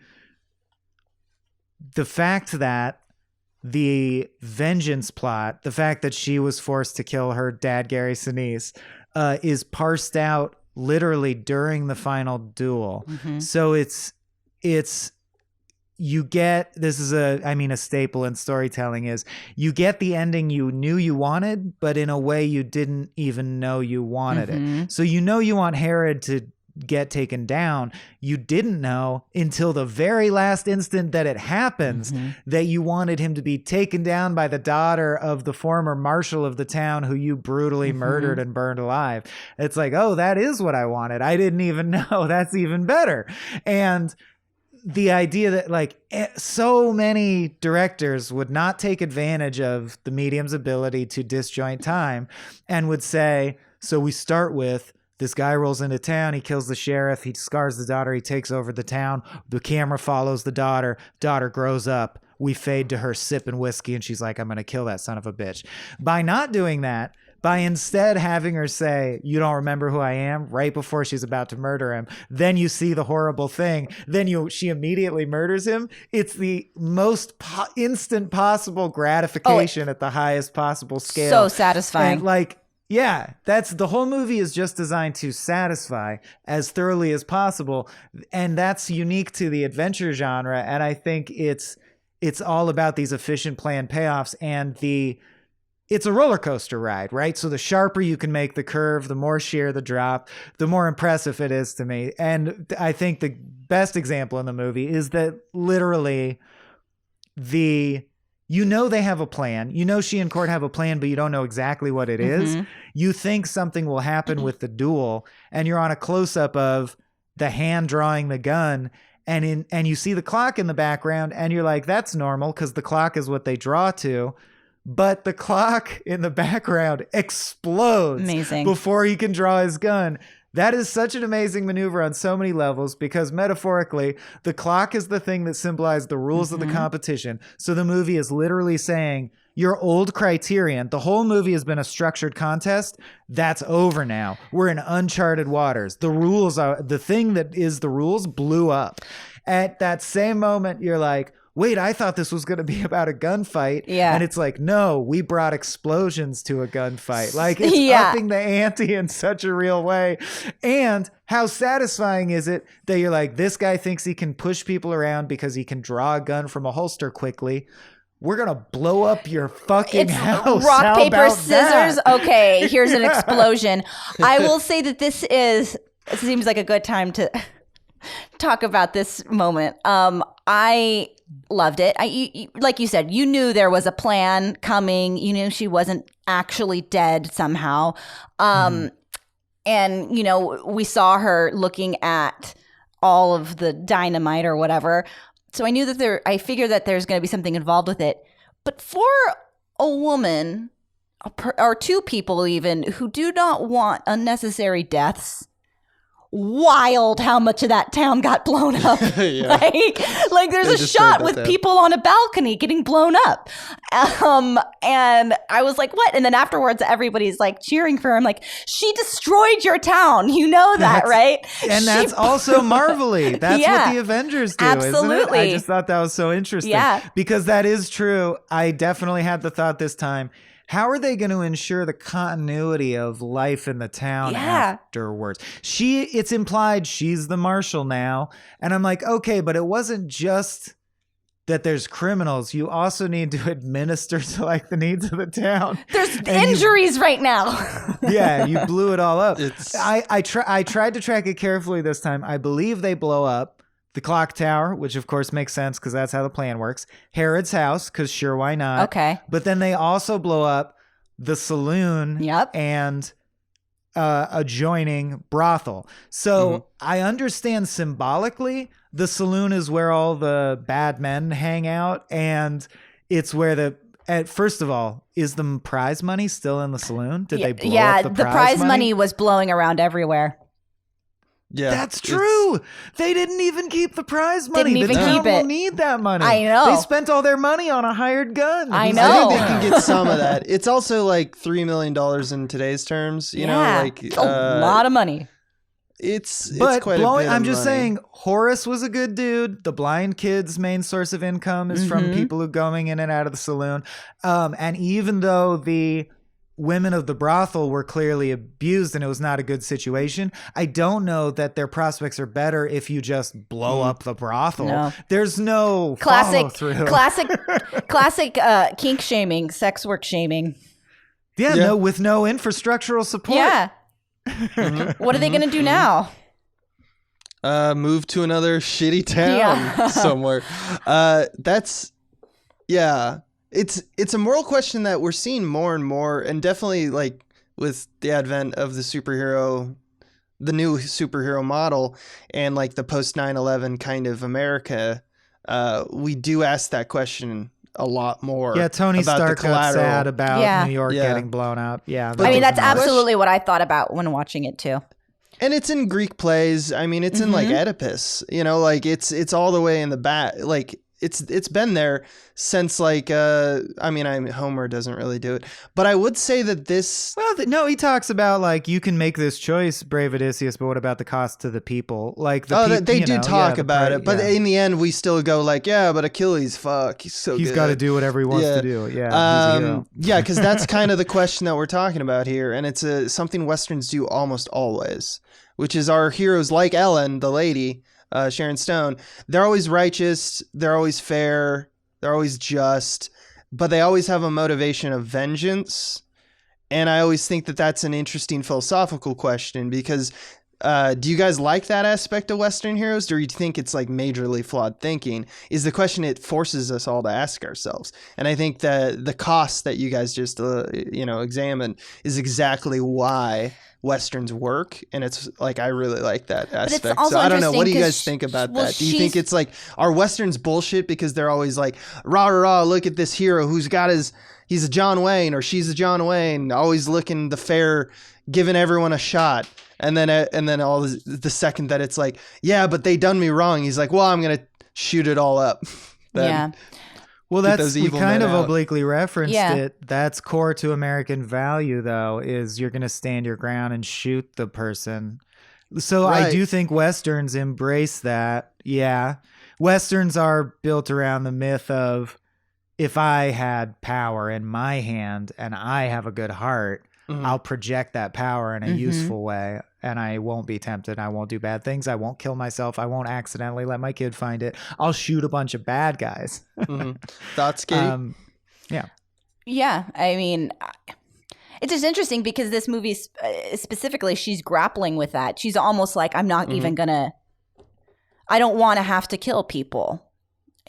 fact that the vengeance plot, the fact that she was forced to kill her dad, Gary Sinise, is parsed out literally during the final duel. So it's you get, this is a staple in storytelling is you get the ending you knew you wanted, but in a way you didn't even know you wanted it. So you want Herod to get taken down. You didn't know until the very last instant that it happens that you wanted him to be taken down by the daughter of the former marshal of the town who you brutally murdered and burned alive. It's like, oh, that is what I wanted. I didn't even know. That's even better. And the idea that like so many directors would not take advantage of the medium's ability to disjoint time and would say, so we start with this guy rolls into town, he kills the sheriff, he scars the daughter, he takes over the town, the camera follows the daughter grows up, we fade to her sipping whiskey and she's like, I'm gonna kill that son of a bitch. By not doing that, by instead having her say, you don't remember who I am, right before she's about to murder him, then you see the horrible thing, then she immediately murders him. It's the most instant possible gratification at the highest possible scale. So satisfying. And like, yeah, that's the whole movie is just designed to satisfy as thoroughly as possible. And that's unique to the adventure genre. And I think it's all about these efficient planned payoffs and it's a roller coaster ride, right? So the sharper you can make the curve, the more sheer the drop, the more impressive it is to me. And I think the best example in the movie is that literally they have a plan. She and Court have a plan, but you don't know exactly what it is. You think something will happen with the duel, and you're on a close-up of the hand drawing the gun, and you see the clock in the background, and you're like, that's normal because the clock is what they draw to. But the clock in the background explodes before he can draw his gun. That is such an amazing maneuver on so many levels because metaphorically, the clock is the thing that symbolized the rules of the competition. So the movie is literally saying, your old criterion, the whole movie has been a structured contest. That's over now. We're in uncharted waters. The rules are, the thing that is the rules blew up. At that same moment, you're like, wait, I thought this was going to be about a gunfight. Yeah. And it's like, no, we brought explosions to a gunfight. Like, it's upping the ante in such a real way. And how satisfying is it that you're like, this guy thinks he can push people around because he can draw a gun from a holster quickly. We're going to blow up your fucking house. Rock, paper, scissors. Okay, here's an explosion. I will say that it seems like a good time to talk about this moment. I loved it. Like you said, you knew there was a plan coming. You knew she wasn't actually dead somehow. And, we saw her looking at all of the dynamite or whatever. So I knew that I figured that there's going to be something involved with it. But for a woman or two people even who do not want unnecessary deaths, wild how much of that town got blown up. Like there's a shot with people on a balcony getting blown up. And I was like, what? And then afterwards, everybody's like cheering for her. I'm like, she destroyed your town. You know that, right? And that's also marvelly. That's what the Avengers do, absolutely. Isn't it? I just thought that was so interesting. Yeah. Because that is true. I definitely had the thought this time, how are they going to ensure the continuity of life in the town afterwards? It's implied she's the marshal now. And I'm like, okay, but it wasn't just that there's criminals. You also need to administer to like the needs of the town. There's injuries right now. Yeah, you blew it all up. I tried to track it carefully this time. I believe they blow up the clock tower, which of course makes sense because that's how the plan works. Herod's house, because sure, why not? Okay. But then they also blow up the saloon and adjoining brothel. So I understand symbolically the saloon is where all the bad men hang out, and it's where first of all, is the prize money still in the saloon? Did they blow up the prize money? Yeah, the prize money was blowing around everywhere. Yeah, that's true. They didn't even keep the prize money. Didn't even keep it. Will need that money. I know. They spent all their money on a hired gun. I know. I think they can get some of that. It's also like $3 million in today's terms. You know, like a lot of money. it's But quite a bit I'm of just money. saying, Horace was a good dude. The blind kid's main source of income is from people who going in and out of the saloon. And even though the women of the brothel were clearly abused and it was not a good situation, I don't know that their prospects are better if you just blow up the brothel. No. There's no follow through. Classic kink shaming, sex work shaming. Yeah, no, with no infrastructural support. Yeah. What are they going to do now? Move to another shitty town somewhere. It's a moral question that we're seeing more and more, and definitely like with the advent of the new superhero model and like the post 9/11 kind of America, we do ask that question a lot more. Yeah, Tony about Stark got sad about New York getting blown up. Yeah. I mean, that's absolutely what I thought about when watching it too. And it's in Greek plays. I mean, it's in like Oedipus, like it's all the way in the back. Like it's been there since like, Homer doesn't really do it, but I would say that this. Well, no, he talks about like, you can make this choice, brave Odysseus, but what about the cost to the people? Like they do talk about it, but in the end we still go like, yeah, but Achilles, fuck, he's got to do whatever he wants to do. Yeah. He's a hero. Yeah. Cause that's kind of the question that we're talking about here. And it's something Westerns do almost always, which is our heroes like Ellen, the lady, Sharon Stone, they're always righteous, they're always fair, they're always just, but they always have a motivation of vengeance. And I always think that that's an interesting philosophical question because do you guys like that aspect of Western heroes? Or do you think it's like majorly flawed thinking is the question it forces us all to ask ourselves. And I think that the cost that you guys just, examined is exactly why Westerns work, and it's like I really like that aspect. So I don't know, what do you guys think about that? Do you think it's like, are Westerns bullshit because they're always like, rah rah rah, look at this hero who's got he's a John Wayne or she's a John Wayne, always looking the fair, giving everyone a shot, and then all the second that it's like, yeah, but they done me wrong, he's like, well, I'm gonna shoot it all up. Yeah. Well, we kind of obliquely referenced it. That's core to American value, though, is you're going to stand your ground and shoot the person. So I do think Westerns embrace that. Yeah. Westerns are built around the myth of, if I had power in my hand and I have a good heart, I'll project that power in a useful way, and I won't be tempted. I won't do bad things. I won't kill myself. I won't accidentally let my kid find it. I'll shoot a bunch of bad guys. Thoughts, Katie? Yeah. Yeah. I mean, it's just interesting because this movie specifically, she's grappling with that. She's almost like, I'm not even I don't want to have to kill people.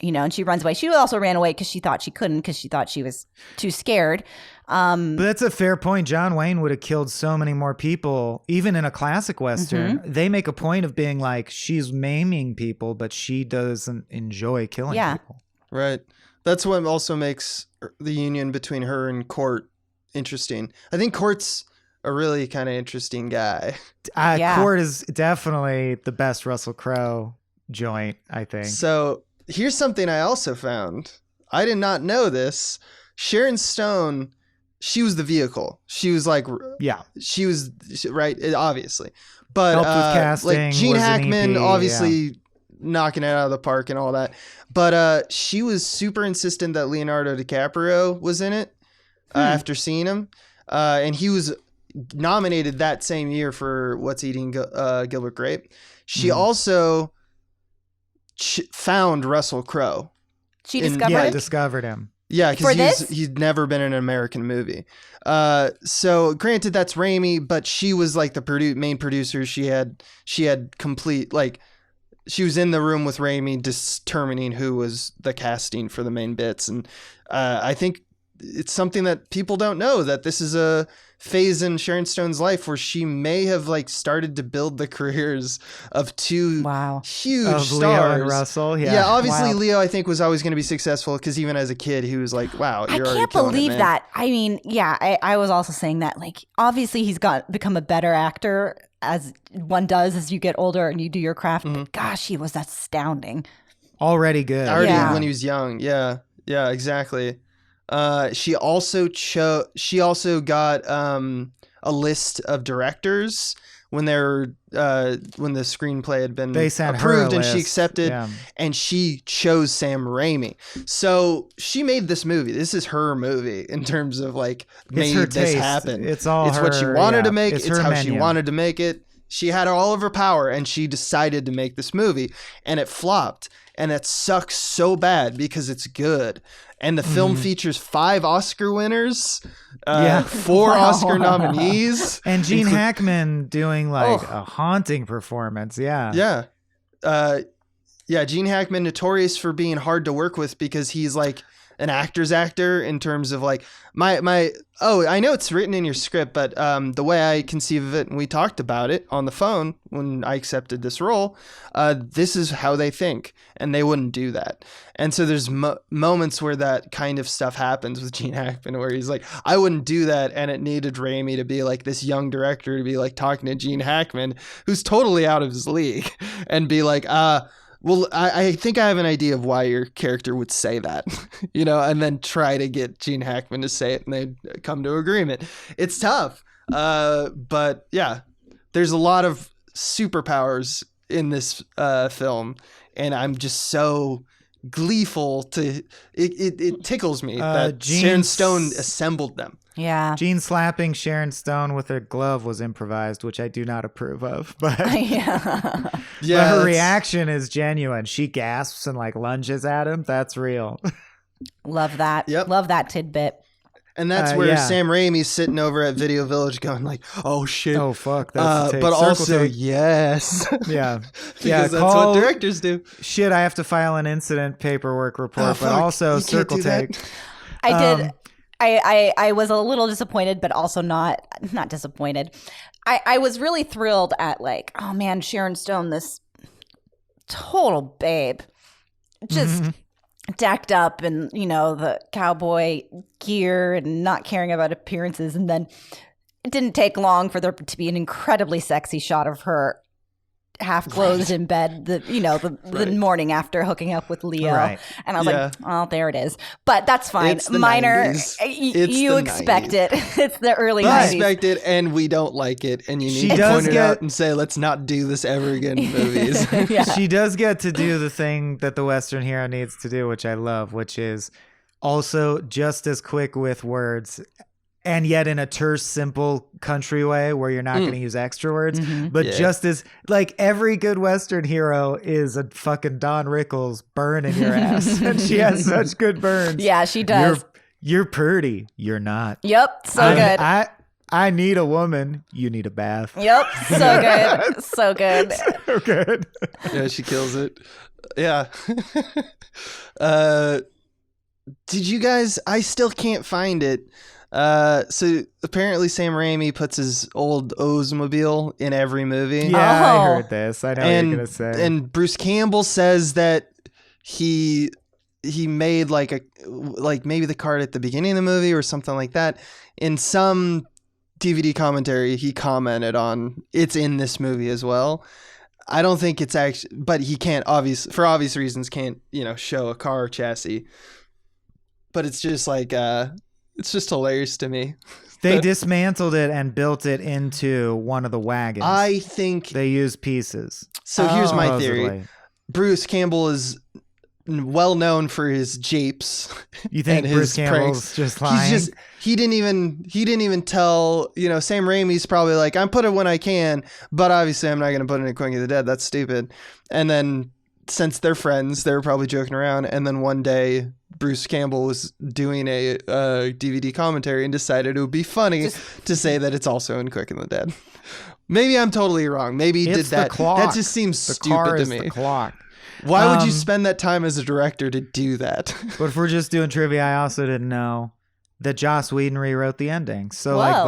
And she runs away. She also ran away because she thought she couldn't, because she thought she was too scared. But that's a fair point. John Wayne would have killed so many more people, even in a classic Western. They make a point of being like, she's maiming people, but she doesn't enjoy killing people. Right. That's what also makes the union between her and Court interesting. I think Court's a really kind of interesting guy. Court is definitely the best Russell Crowe joint, I think. So here's something I also found. I did not know this. Sharon Stone, she was the vehicle. She was like, she was right, obviously. But helped with casting, like Gene Hackman, EP, obviously knocking it out of the park and all that. But she was super insistent that Leonardo DiCaprio was in it after seeing him. And he was nominated that same year for What's Eating Gilbert Grape. She also found Russell Crowe. She discovered discovered him. Yeah, because he'd never been in an American movie. So granted, that's Raimi, but she was like the main producer. She had complete, like, she was in the room with Raimi determining who was the casting for the main bits. And I think it's something that people don't know, that this is a phase in Sharon Stone's life where she may have like started to build the careers of two huge of stars. Leo and Russell. Yeah, obviously Leo, I think, was always going to be successful because even as a kid, he was like, wow, you're already killing it, man. I can't believe that. I mean, I was also saying that, like, obviously he's become a better actor, as one does as you get older and you do your craft. But gosh, he was astounding. Already good. When he was young. Yeah, exactly. She also got a list of directors when when the screenplay had been They sent approved her a and she list. accepted, Yeah. and she chose Sam Raimi. So she made this movie. This is her movie in terms of like made her this taste. happen. It's all It's what she her- wanted yeah, to make. it's It's her how she menu. wanted to make it. She had all of her power, and she decided to make this movie, and it flopped. And it sucks so bad because it's good. And the film features 5 Oscar winners, Yeah. 4 Oscar nominees. And Gene Hackman doing like a haunting performance. Yeah. Yeah, Gene Hackman, notorious for being hard to work with because he's like an actor's actor in terms of like I know it's written in your script, but the way I conceive of it, and we talked about it on the phone when I accepted this role, this is how they think, and they wouldn't do that. And so there's moments where that kind of stuff happens with Gene Hackman, where he's like, I wouldn't do that, and it needed Raimi to be like this young director to be like talking to Gene Hackman, who's totally out of his league, and be like, well, I think I have an idea of why your character would say that, and then try to get Gene Hackman to say it, and they'd come to agreement. It's tough. But yeah, there's a lot of superpowers in this film, and I'm just so gleeful to it tickles me that Sharon Stone assembled them. Yeah. Gene slapping Sharon Stone with her glove was improvised, which I do not approve of. But, Yeah. but her reaction is genuine. She gasps and like lunges at him. That's real. Love that. Yep. Love that tidbit. And that's where yeah. Sam Raimi's sitting over at Video Village going like, oh shit. Oh fuck. That's the take. But Circle also, take. yes. Yeah. Because that's what directors do. Shit, I have to file an incident paperwork report, but fuck. also You can't circle do that. take. I did. I was a little disappointed, but also not disappointed. I was really thrilled at like, oh man, Sharon Stone, this total babe, just decked up in, the cowboy gear and not caring about appearances. And then it didn't take long for there to be an incredibly sexy shot of her half clothed in bed the morning after hooking up with Leo. Right. And I was like, oh, there it is. But that's fine. It's the Minor. 90s. You the expect 90s. it. It's the early We 90s. expect it, and we don't like it, and you She need to does point it get- out and say, let's not do this ever again in movies. Yeah. She does get to do the thing that the Western hero needs to do, which I love, which is also just as quick with words, and yet in a terse, simple country way where you're not going to use extra words, but just as like every good Western hero is a fucking Don Rickles burn in your ass, and she has such good burns. Yeah, she does. You're pretty. You're not. Yep. So good. I need a woman. You need a bath. Yep. So good. So good. So good. Yeah, she kills it. Yeah. Did you guys? I still can't find it. So apparently Sam Raimi puts his old Oldsmobile in every movie. Yeah, Oh. I heard this. I know what you're gonna say. And Bruce Campbell says that he made like maybe the card at the beginning of the movie or something like that. In some DVD commentary, he commented on it's in this movie as well. I don't think it's actually, but he can't for obvious reasons can't show a car chassis. But it's just like it's just hilarious to me. They dismantled it and built it into one of the wagons. I think They use pieces. so. Here's my supposedly. theory. Bruce Campbell is well known for his japes. You think and Bruce his Campbell's pranks. just lying? He didn't even tell, Sam Raimi's probably like, I'm put it when I can, but obviously I'm not going to put it in Quick of the Dead. That's stupid. And then since they're friends, they were probably joking around. And then one day Bruce Campbell was doing a DVD commentary and decided it would be funny to say that it's also in Quick and the Dead. Maybe I'm totally wrong. Maybe he It's did the that. clock. That just seems the stupid car to is me. the clock. Why would you spend that time as a director to do that? But if we're just doing trivia, I also didn't know that Joss Whedon rewrote the ending. So like Whoa.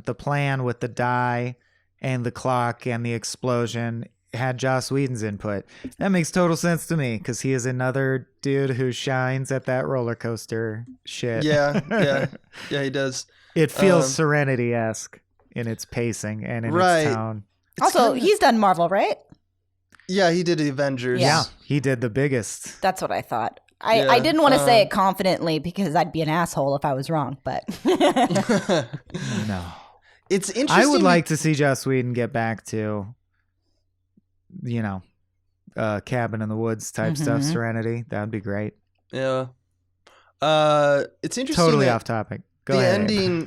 the plan with the die and the clock and the explosion had Joss Whedon's input. That makes total sense to me because he is another dude who shines at that roller coaster shit. Yeah, he does. It feels Serenity-esque in its pacing and in Right. its tone. Also, he's done Marvel, right? Yeah, he did the Avengers. Yeah. He did the biggest. That's what I thought. Yeah, I didn't want to say it confidently because I'd be an asshole if I was wrong, but No. It's interesting. I would like to see Joss Whedon get back to, cabin in the woods type stuff, Serenity. That would be great. Yeah. It's interesting. Totally off topic. Go the ahead. ending,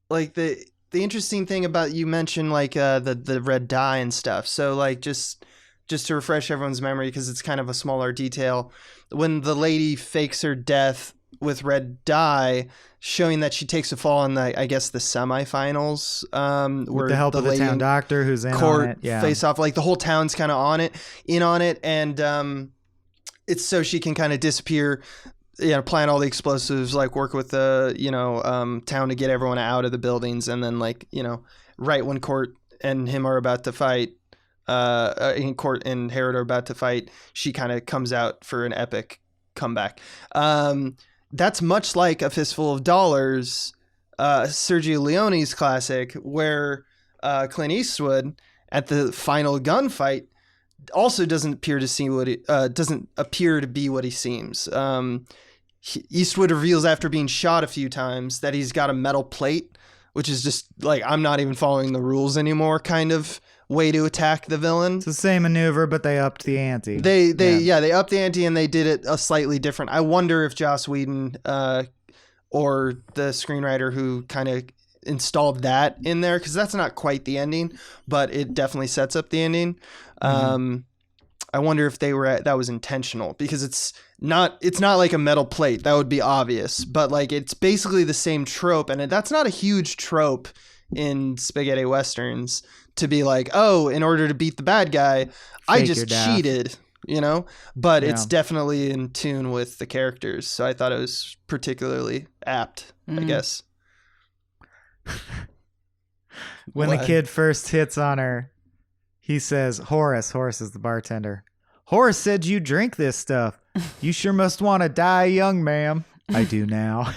like the interesting thing about you mentioned like the red dye and stuff. So like just to refresh everyone's memory, because it's kind of a smaller detail, when the lady fakes her death with red dye, showing that she takes a fall in the, I guess, the semifinals, with the help of the town doctor who's in court on it. Yeah. face off, like the whole town's kind of in on it, and it's so she can kind of disappear, plan all the explosives, like work with the town to get everyone out of the buildings, and then right when Court and him are about to fight, Court and Herod are about to fight, she kind of comes out for an epic comeback. That's much like A Fistful of Dollars, Sergio Leone's classic, where Clint Eastwood at the final gunfight also doesn't appear to be what he seems. Eastwood reveals after being shot a few times that he's got a metal plate, which is just like, I'm not even following the rules anymore kind of way to attack the villain. It's the same maneuver, but they upped the ante. They upped the ante and they did it a slightly different. I wonder if Joss Whedon or the screenwriter who kind of installed that in there, because that's not quite the ending, but it definitely sets up the ending. I wonder if that was intentional, because it's not like a metal plate. That would be obvious, but like it's basically the same trope, and that's not a huge trope in spaghetti westerns, to be like, oh, in order to beat the bad guy, I just cheated, but it's definitely in tune with the characters. So I thought it was particularly apt, I guess. When the kid first hits on her, he says, Horace is the bartender. Horace said you drink this stuff. You sure must want to die young, ma'am. I do now.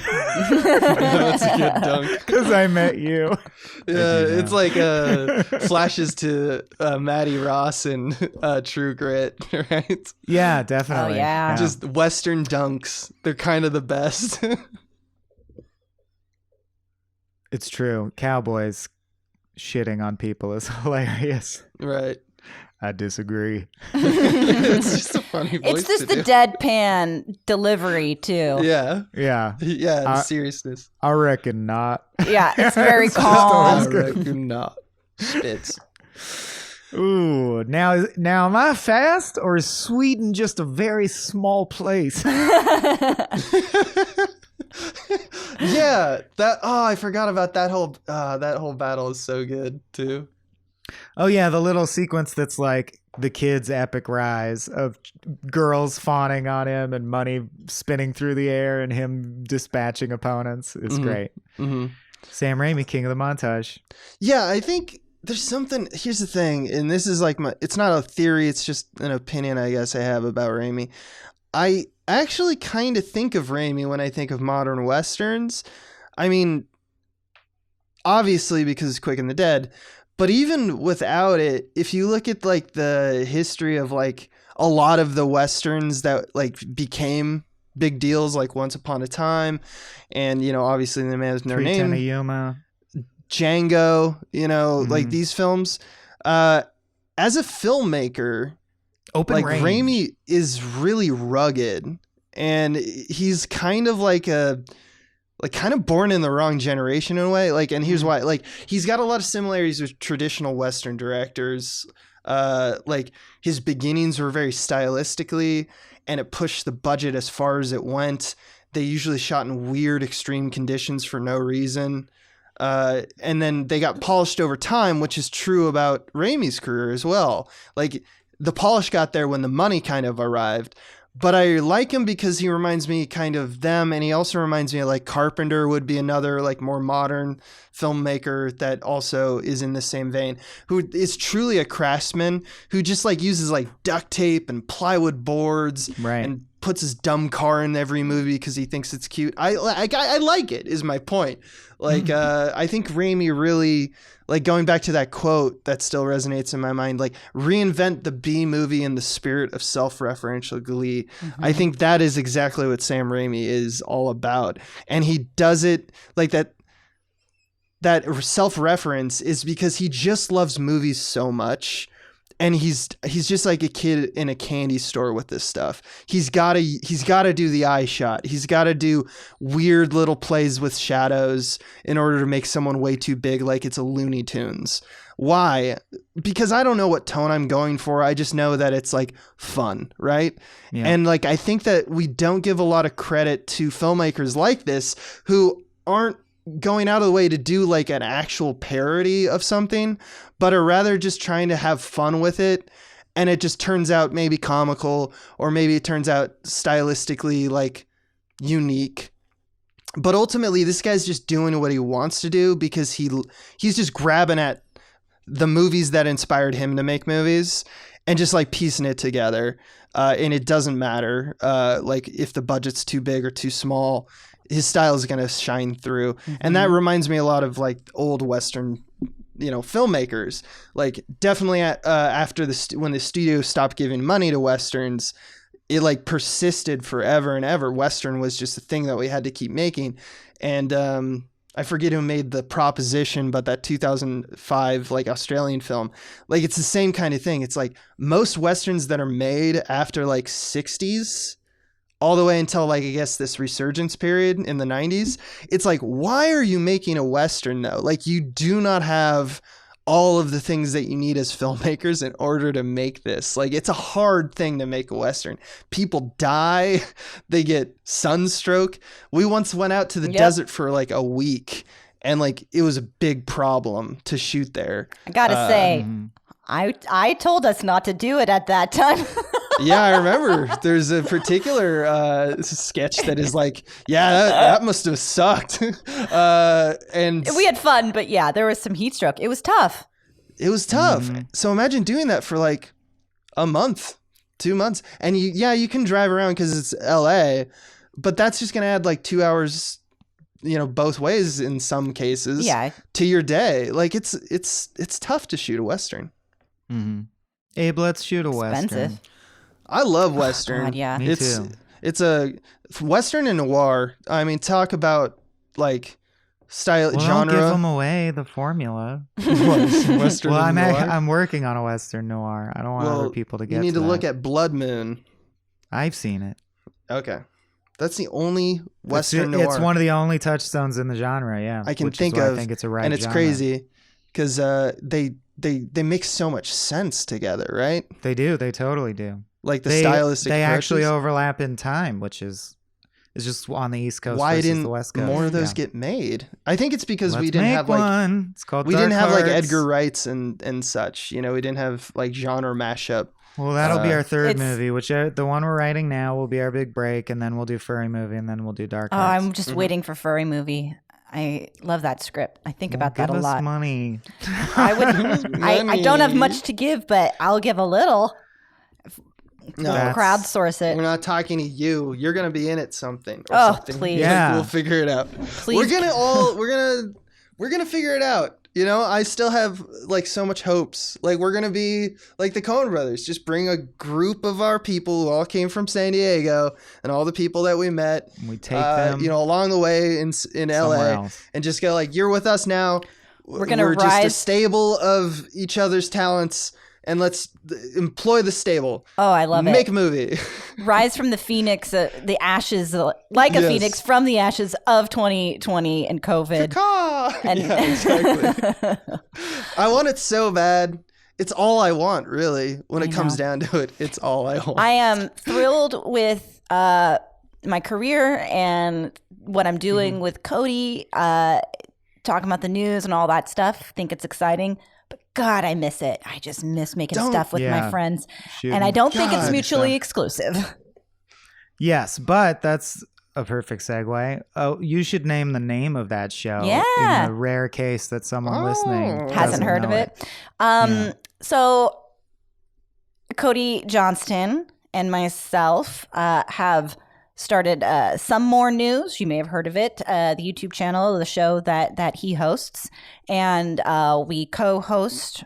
That's a good dunk. Because I met you. Yeah, it's like flashes to Maddie Ross and True Grit, right? Yeah, definitely. Oh, yeah. Just Western dunks. They're kind of the best. It's true. Cowboys shitting on people is hilarious. Right. I disagree. It's just a funny voice. It's just the deadpan delivery too. Yeah. Yeah. Yeah, the seriousness. I reckon not. Yeah, it's very I calm. reckon not. Spits. Ooh, now am I fast, or is Sweden just a very small place? Yeah, I forgot about that whole battle is so good too. Oh yeah, the little sequence that's like the kid's epic rise of girls fawning on him and money spinning through the air and him dispatching opponents is great. Mm-hmm. Sam Raimi, king of the montage. Yeah, I think there's something. Here's the thing, and this is like it's not a theory, it's just an opinion I guess I have about Raimi. I actually kind of think of Raimi when I think of modern westerns. I mean, obviously because Quick and the Dead, but even without it, if you look at like the history of like a lot of the westerns that like became big deals, like Once Upon a Time, and obviously The Man With No Name, Yuma, Django, like these films. As a filmmaker, Open like range. Raimi is really rugged, and he's kind of like kind of born in the wrong generation in a way. Like, and here's why. Like, he's got a lot of similarities with traditional Western directors. Like his beginnings were very stylistically, and it pushed the budget as far as it went. They usually shot in weird, extreme conditions for no reason. And then they got polished over time, which is true about Raimi's career as well. Like, the polish got there when the money kind of arrived. But I like him because he reminds me kind of them, and he also reminds me of like Carpenter would be another like more modern filmmaker that also is in the same vein, who is truly a craftsman who just like uses like duct tape and plywood boards, right, and puts his dumb car in every movie because he thinks it's cute. I like it, is my point. Like, I think Raimi really, like, going back to that quote that still resonates in my mind, like, reinvent the B movie in the spirit of self-referential glee. I think that is exactly what Sam Raimi is all about. And he does it like that. that self-reference is because he just loves movies so much. And he's just like a kid in a candy store with this stuff. He's got to do the eye shot. He's got to do weird little plays with shadows in order to make someone way too big, like it's a Looney Tunes. Why? Because I don't know what tone I'm going for. I just know that it's like fun, right? Yeah. And like I think that we don't give a lot of credit to filmmakers like this who aren't going out of the way to do like an actual parody of something, but are rather just trying to have fun with it. And it just turns out maybe comical, or maybe it turns out stylistically like unique. But ultimately this guy's just doing what he wants to do because he's just grabbing at the movies that inspired him to make movies and just like piecing it together. And it doesn't matter like if the budget's too big or too small, his style is going to shine through. Mm-hmm. And that reminds me a lot of like old Western, filmmakers. Like definitely after when the studio stopped giving money to Westerns, it like persisted forever and ever. Western was just a thing that we had to keep making. And I forget who made The Proposition, but that 2005 like Australian film, like it's the same kind of thing. It's like most Westerns that are made after like 60s, all the way until like, I guess this resurgence period in the 90s, it's like, why are you making a Western though? Like you do not have all of the things that you need as filmmakers in order to make this. Like it's a hard thing to make a Western. People die, they get sunstroke. We once went out to the desert for like a week and like it was a big problem to shoot there. I gotta say, I told us not to do it at that time. Yeah, I remember. There's a particular sketch that is like, yeah, that must have sucked. And we had fun, but yeah, there was some heat stroke. It was tough. It was tough. So imagine doing that for like a month, 2 months. And you can drive around because it's LA, but that's just going to add like 2 hours, both ways in some cases to your day. Like it's tough to shoot a Western. Mm-hmm. Abe, let's shoot a Western. I love Western. God, yeah. Me too. It's a Western and noir. I mean, talk about like style genre. Don't give them away the formula. Western. Well, and noir? I'm working on a Western noir. I don't want other people to get. You need to that. look at Blood Moon. I've seen it. Okay, that's the only Western noir. It's one of the only touchstones in the genre. Yeah, I can think of. I think it's a right. And it's genre. crazy because they make so much sense together, right? They do. They totally do. Like the stylistic they approaches. actually overlap in time, which is just on the East Coast Why versus didn't the West Coast. more of those get made? I think it's because we Let's didn't make have like one. It's called we Dark didn't have like Hearts. Edgar Wrights and such. We didn't have like genre mashup. Well, that'll be our third movie, which the one we're writing now will be our big break, and then we'll do Furry Movie, and then we'll do Dark Hearts. I'm just waiting for Furry Movie. I love that script. I think about that a give lot. us money. I don't have much to give, but I'll give a little. No, crowdsource it. We're not talking to you. You're gonna be in it something. Something. Please. Yeah. We'll figure it out. Please. We're gonna figure it out. I still have like so much hopes. Like we're gonna be like the Coen brothers. Just bring a group of our people who all came from San Diego and all the people that we met. We take them, along the way in LA, else. and just go like, you're with us now. We're just a stable of each other's talents. And let's employ the stable. Oh, I love it. Make a movie. Rise from the phoenix, the ashes, like a phoenix from the ashes of 2020 and COVID. And yeah, exactly. I want it so bad. It's all I want, really. When it comes down to it, it's all I want. I am thrilled with my career and what I'm doing with Cody, talking about the news and all that stuff. Think it's exciting. But God, I miss it. I just miss making stuff with my friends. And I don't think it's mutually exclusive. Yes, but that's a perfect segue. Oh, you should name the name of that show. Yeah. In the rare case that someone listening hasn't heard of it. So Cody Johnston and myself have started Some More News. You may have heard of it, the YouTube channel, the show that he hosts. And we co-host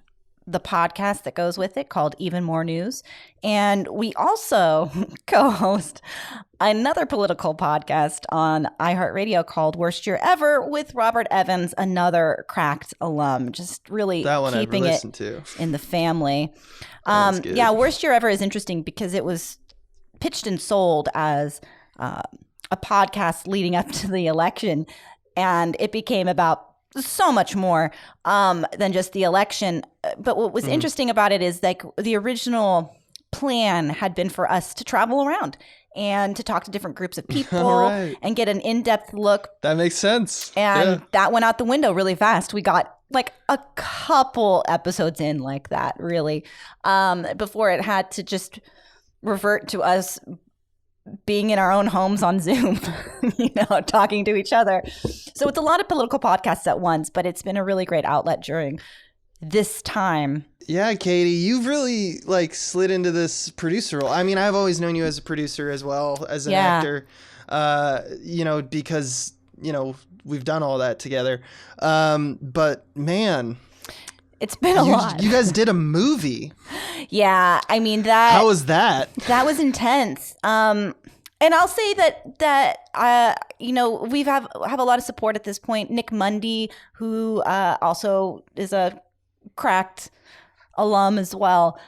the podcast that goes with it called Even More News. And we also co-host another political podcast on iHeartRadio called Worst Year Ever with Robert Evans, another Cracked alum, just really That one keeping I've it listened to. in the family. That's good. Yeah, Worst Year Ever is interesting because it was pitched and sold as a podcast leading up to the election, and it became about so much more than just the election. But what was interesting about it is like the original plan had been for us to travel around and to talk to different groups of people Right. and get an in-depth look. That makes sense. And that went out the window really fast. We got like a couple episodes in like that, really, before it had to just revert to us being in our own homes on Zoom, talking to each other. So it's a lot of political podcasts at once, but it's been a really great outlet during this time. Yeah, Katie, you've really like slid into this producer role. I mean, I've always known you as a producer as well as an actor, because, we've done all that together. But man, it's been a lot. You guys did a movie. Yeah, I mean How was that? That was intense. And I'll say that we have a lot of support at this point. Nick Mundy, who also is a Cracked alum as well,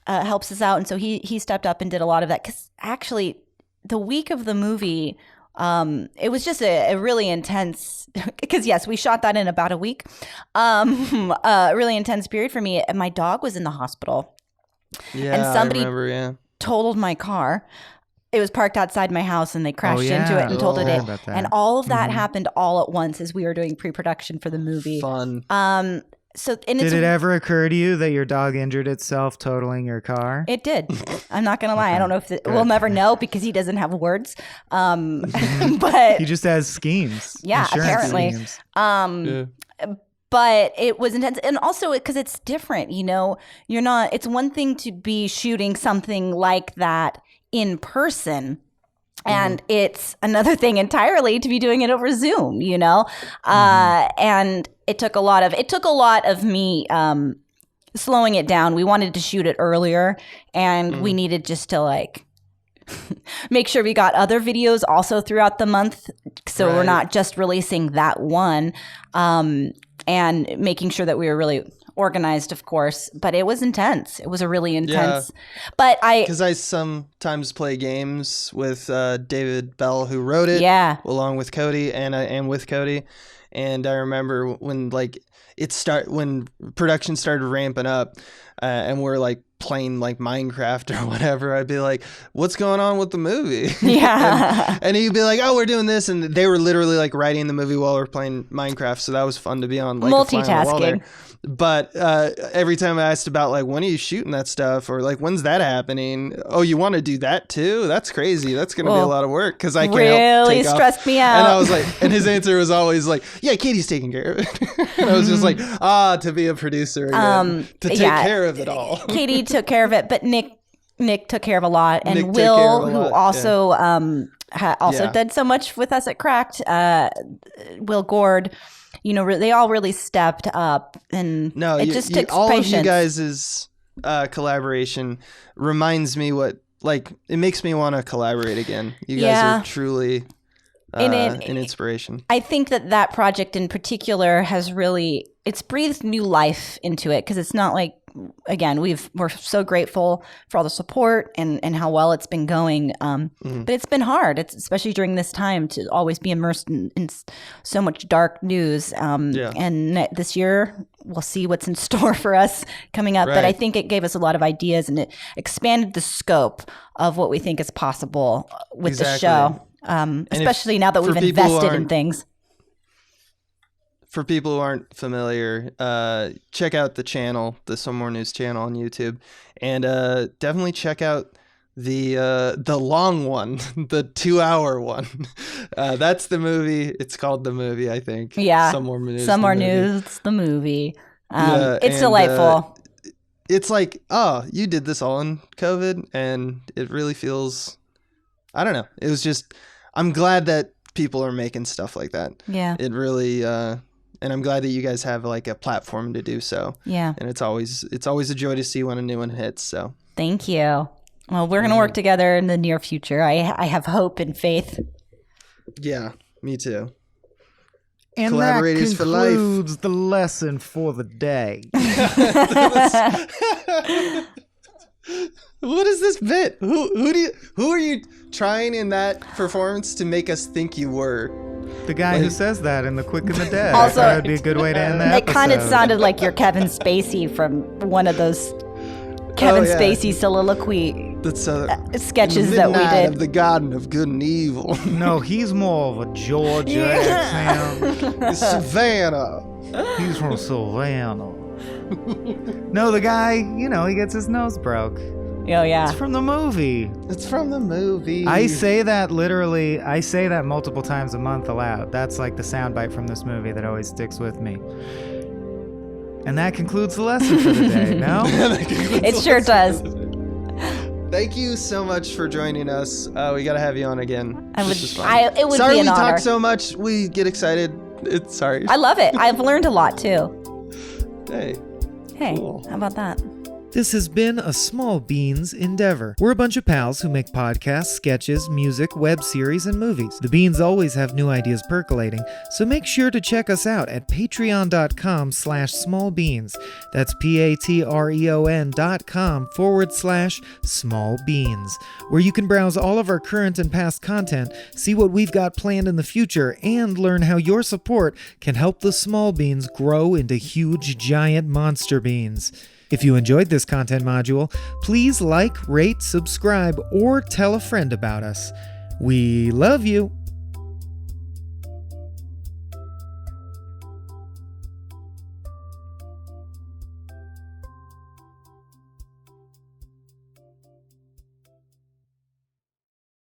helps us out, and so he stepped up and did a lot of that. Because actually, the week of the movie, it was just a really intense. Because yes, we shot that in about a week. A really intense period for me. And my dog was in the hospital. Yeah, and somebody I remember, yeah. totaled my car. It was parked outside my house, and they crashed into it and totaled I it. heard about that. And all of that happened all at once as we were doing pre-production for the movie. Fun. Did it ever occur to you that your dog injured itself totaling your car? It did. I'm not gonna lie. I don't know if we'll never know because he doesn't have words. But He just has schemes. Yeah, Insurance apparently. schemes. But it was intense, and also because it's different. You're not. It's one thing to be shooting something like that in person. And it's another thing entirely to be doing it over Zoom, and it took a lot of me slowing it down. We wanted to shoot it earlier, and we needed just to make sure we got other videos also throughout the month, so we're not just releasing that one, and making sure that we were really organized, of course. But it was intense. It was a really intense. Yeah. But because I sometimes play games with David Bell, who wrote it, along with Cody, and with Cody. And I remember when when production started ramping up, and we're playing Minecraft or whatever, I'd be like, "What's going on with the movie?" Yeah. and he'd be like, "Oh, we're doing this," and they were literally writing the movie while we're playing Minecraft. So that was fun to be on multitasking. But every time I asked about when are you shooting that stuff, or when's that happening? Oh, you want to do that too? That's crazy. That's going to be a lot of work because I can't really help stressed me out. And I was and his answer was always yeah, Katie's taking care of it. And I was just to be a producer again, to take care of it all. Katie took care of it, but Nick took care of a lot, and Nick Will, who also did so much with us at Cracked, Will Gord. They all really stepped up, and it just took all patience. of you guys' collaboration reminds me it makes me want to collaborate again. You guys are truly an inspiration. I think that project in particular has it's breathed new life into it, because it's not again, we're so grateful for all the support and how well it's been going. But it's been hard. It's especially during this time to always be immersed in so much dark news. And this year we'll see what's in store for us coming up. But I think it gave us a lot of ideas, and it expanded the scope of what we think is possible with the show. Especially now that we've invested in things. For people who aren't familiar, check out the channel, the Some More News channel on YouTube, and definitely check out the long one, the 2-hour one. That's the movie. It's called The Movie, I think. Yeah. Some More News. Some More News, the movie. It's delightful. It's you did this all in COVID, and it really feels, I don't know. It was just, I'm glad that people are making stuff like that. Yeah. It really And I'm glad that you guys have like a platform to do so. Yeah. And it's always a joy to see when a new one hits. So Thank you. Well, we're going to work together in the near future. I have hope and faith. yeah, me too. And Collaborators that for life. concludes the lesson for the day. What is this bit? Who are you trying in that performance to make us think you were? The guy who says that in The Quick and the Dead. Also, I thought it'd be a good way to end that It kind of episode. sounded like you're Kevin Spacey from one of those Kevin yeah. Spacey soliloquy That's sketches that we Midnight did. of the Garden of Good and Evil. No, he's more of a Georgia accent. Savannah. He's from Savannah. No, the guy, he gets his nose broke. Oh, yeah. It's from the movie. It's from the movie. I say that multiple times a month aloud. That's like the soundbite from this movie that always sticks with me. And that concludes the lesson for the day, no? It sure does. Thank you so much for joining us. We gotta have you on again. It This was fun. would Sorry be an we honor. talk so much. We get excited. Sorry. I love it. I've learned a lot, too. Hey. Hey, Cool. how about that? This has been a Small Beans endeavor. We're a bunch of pals who make podcasts, sketches, music, web series, and movies. The Beans always have new ideas percolating, so make sure to check us out at patreon.com/smallbeans. That's patreon.com/smallbeans, where you can browse all of our current and past content, see what we've got planned in the future, and learn how your support can help the small beans grow into huge, giant monster beans. If you enjoyed this content module, please like, rate, subscribe, or tell a friend about us. We love you.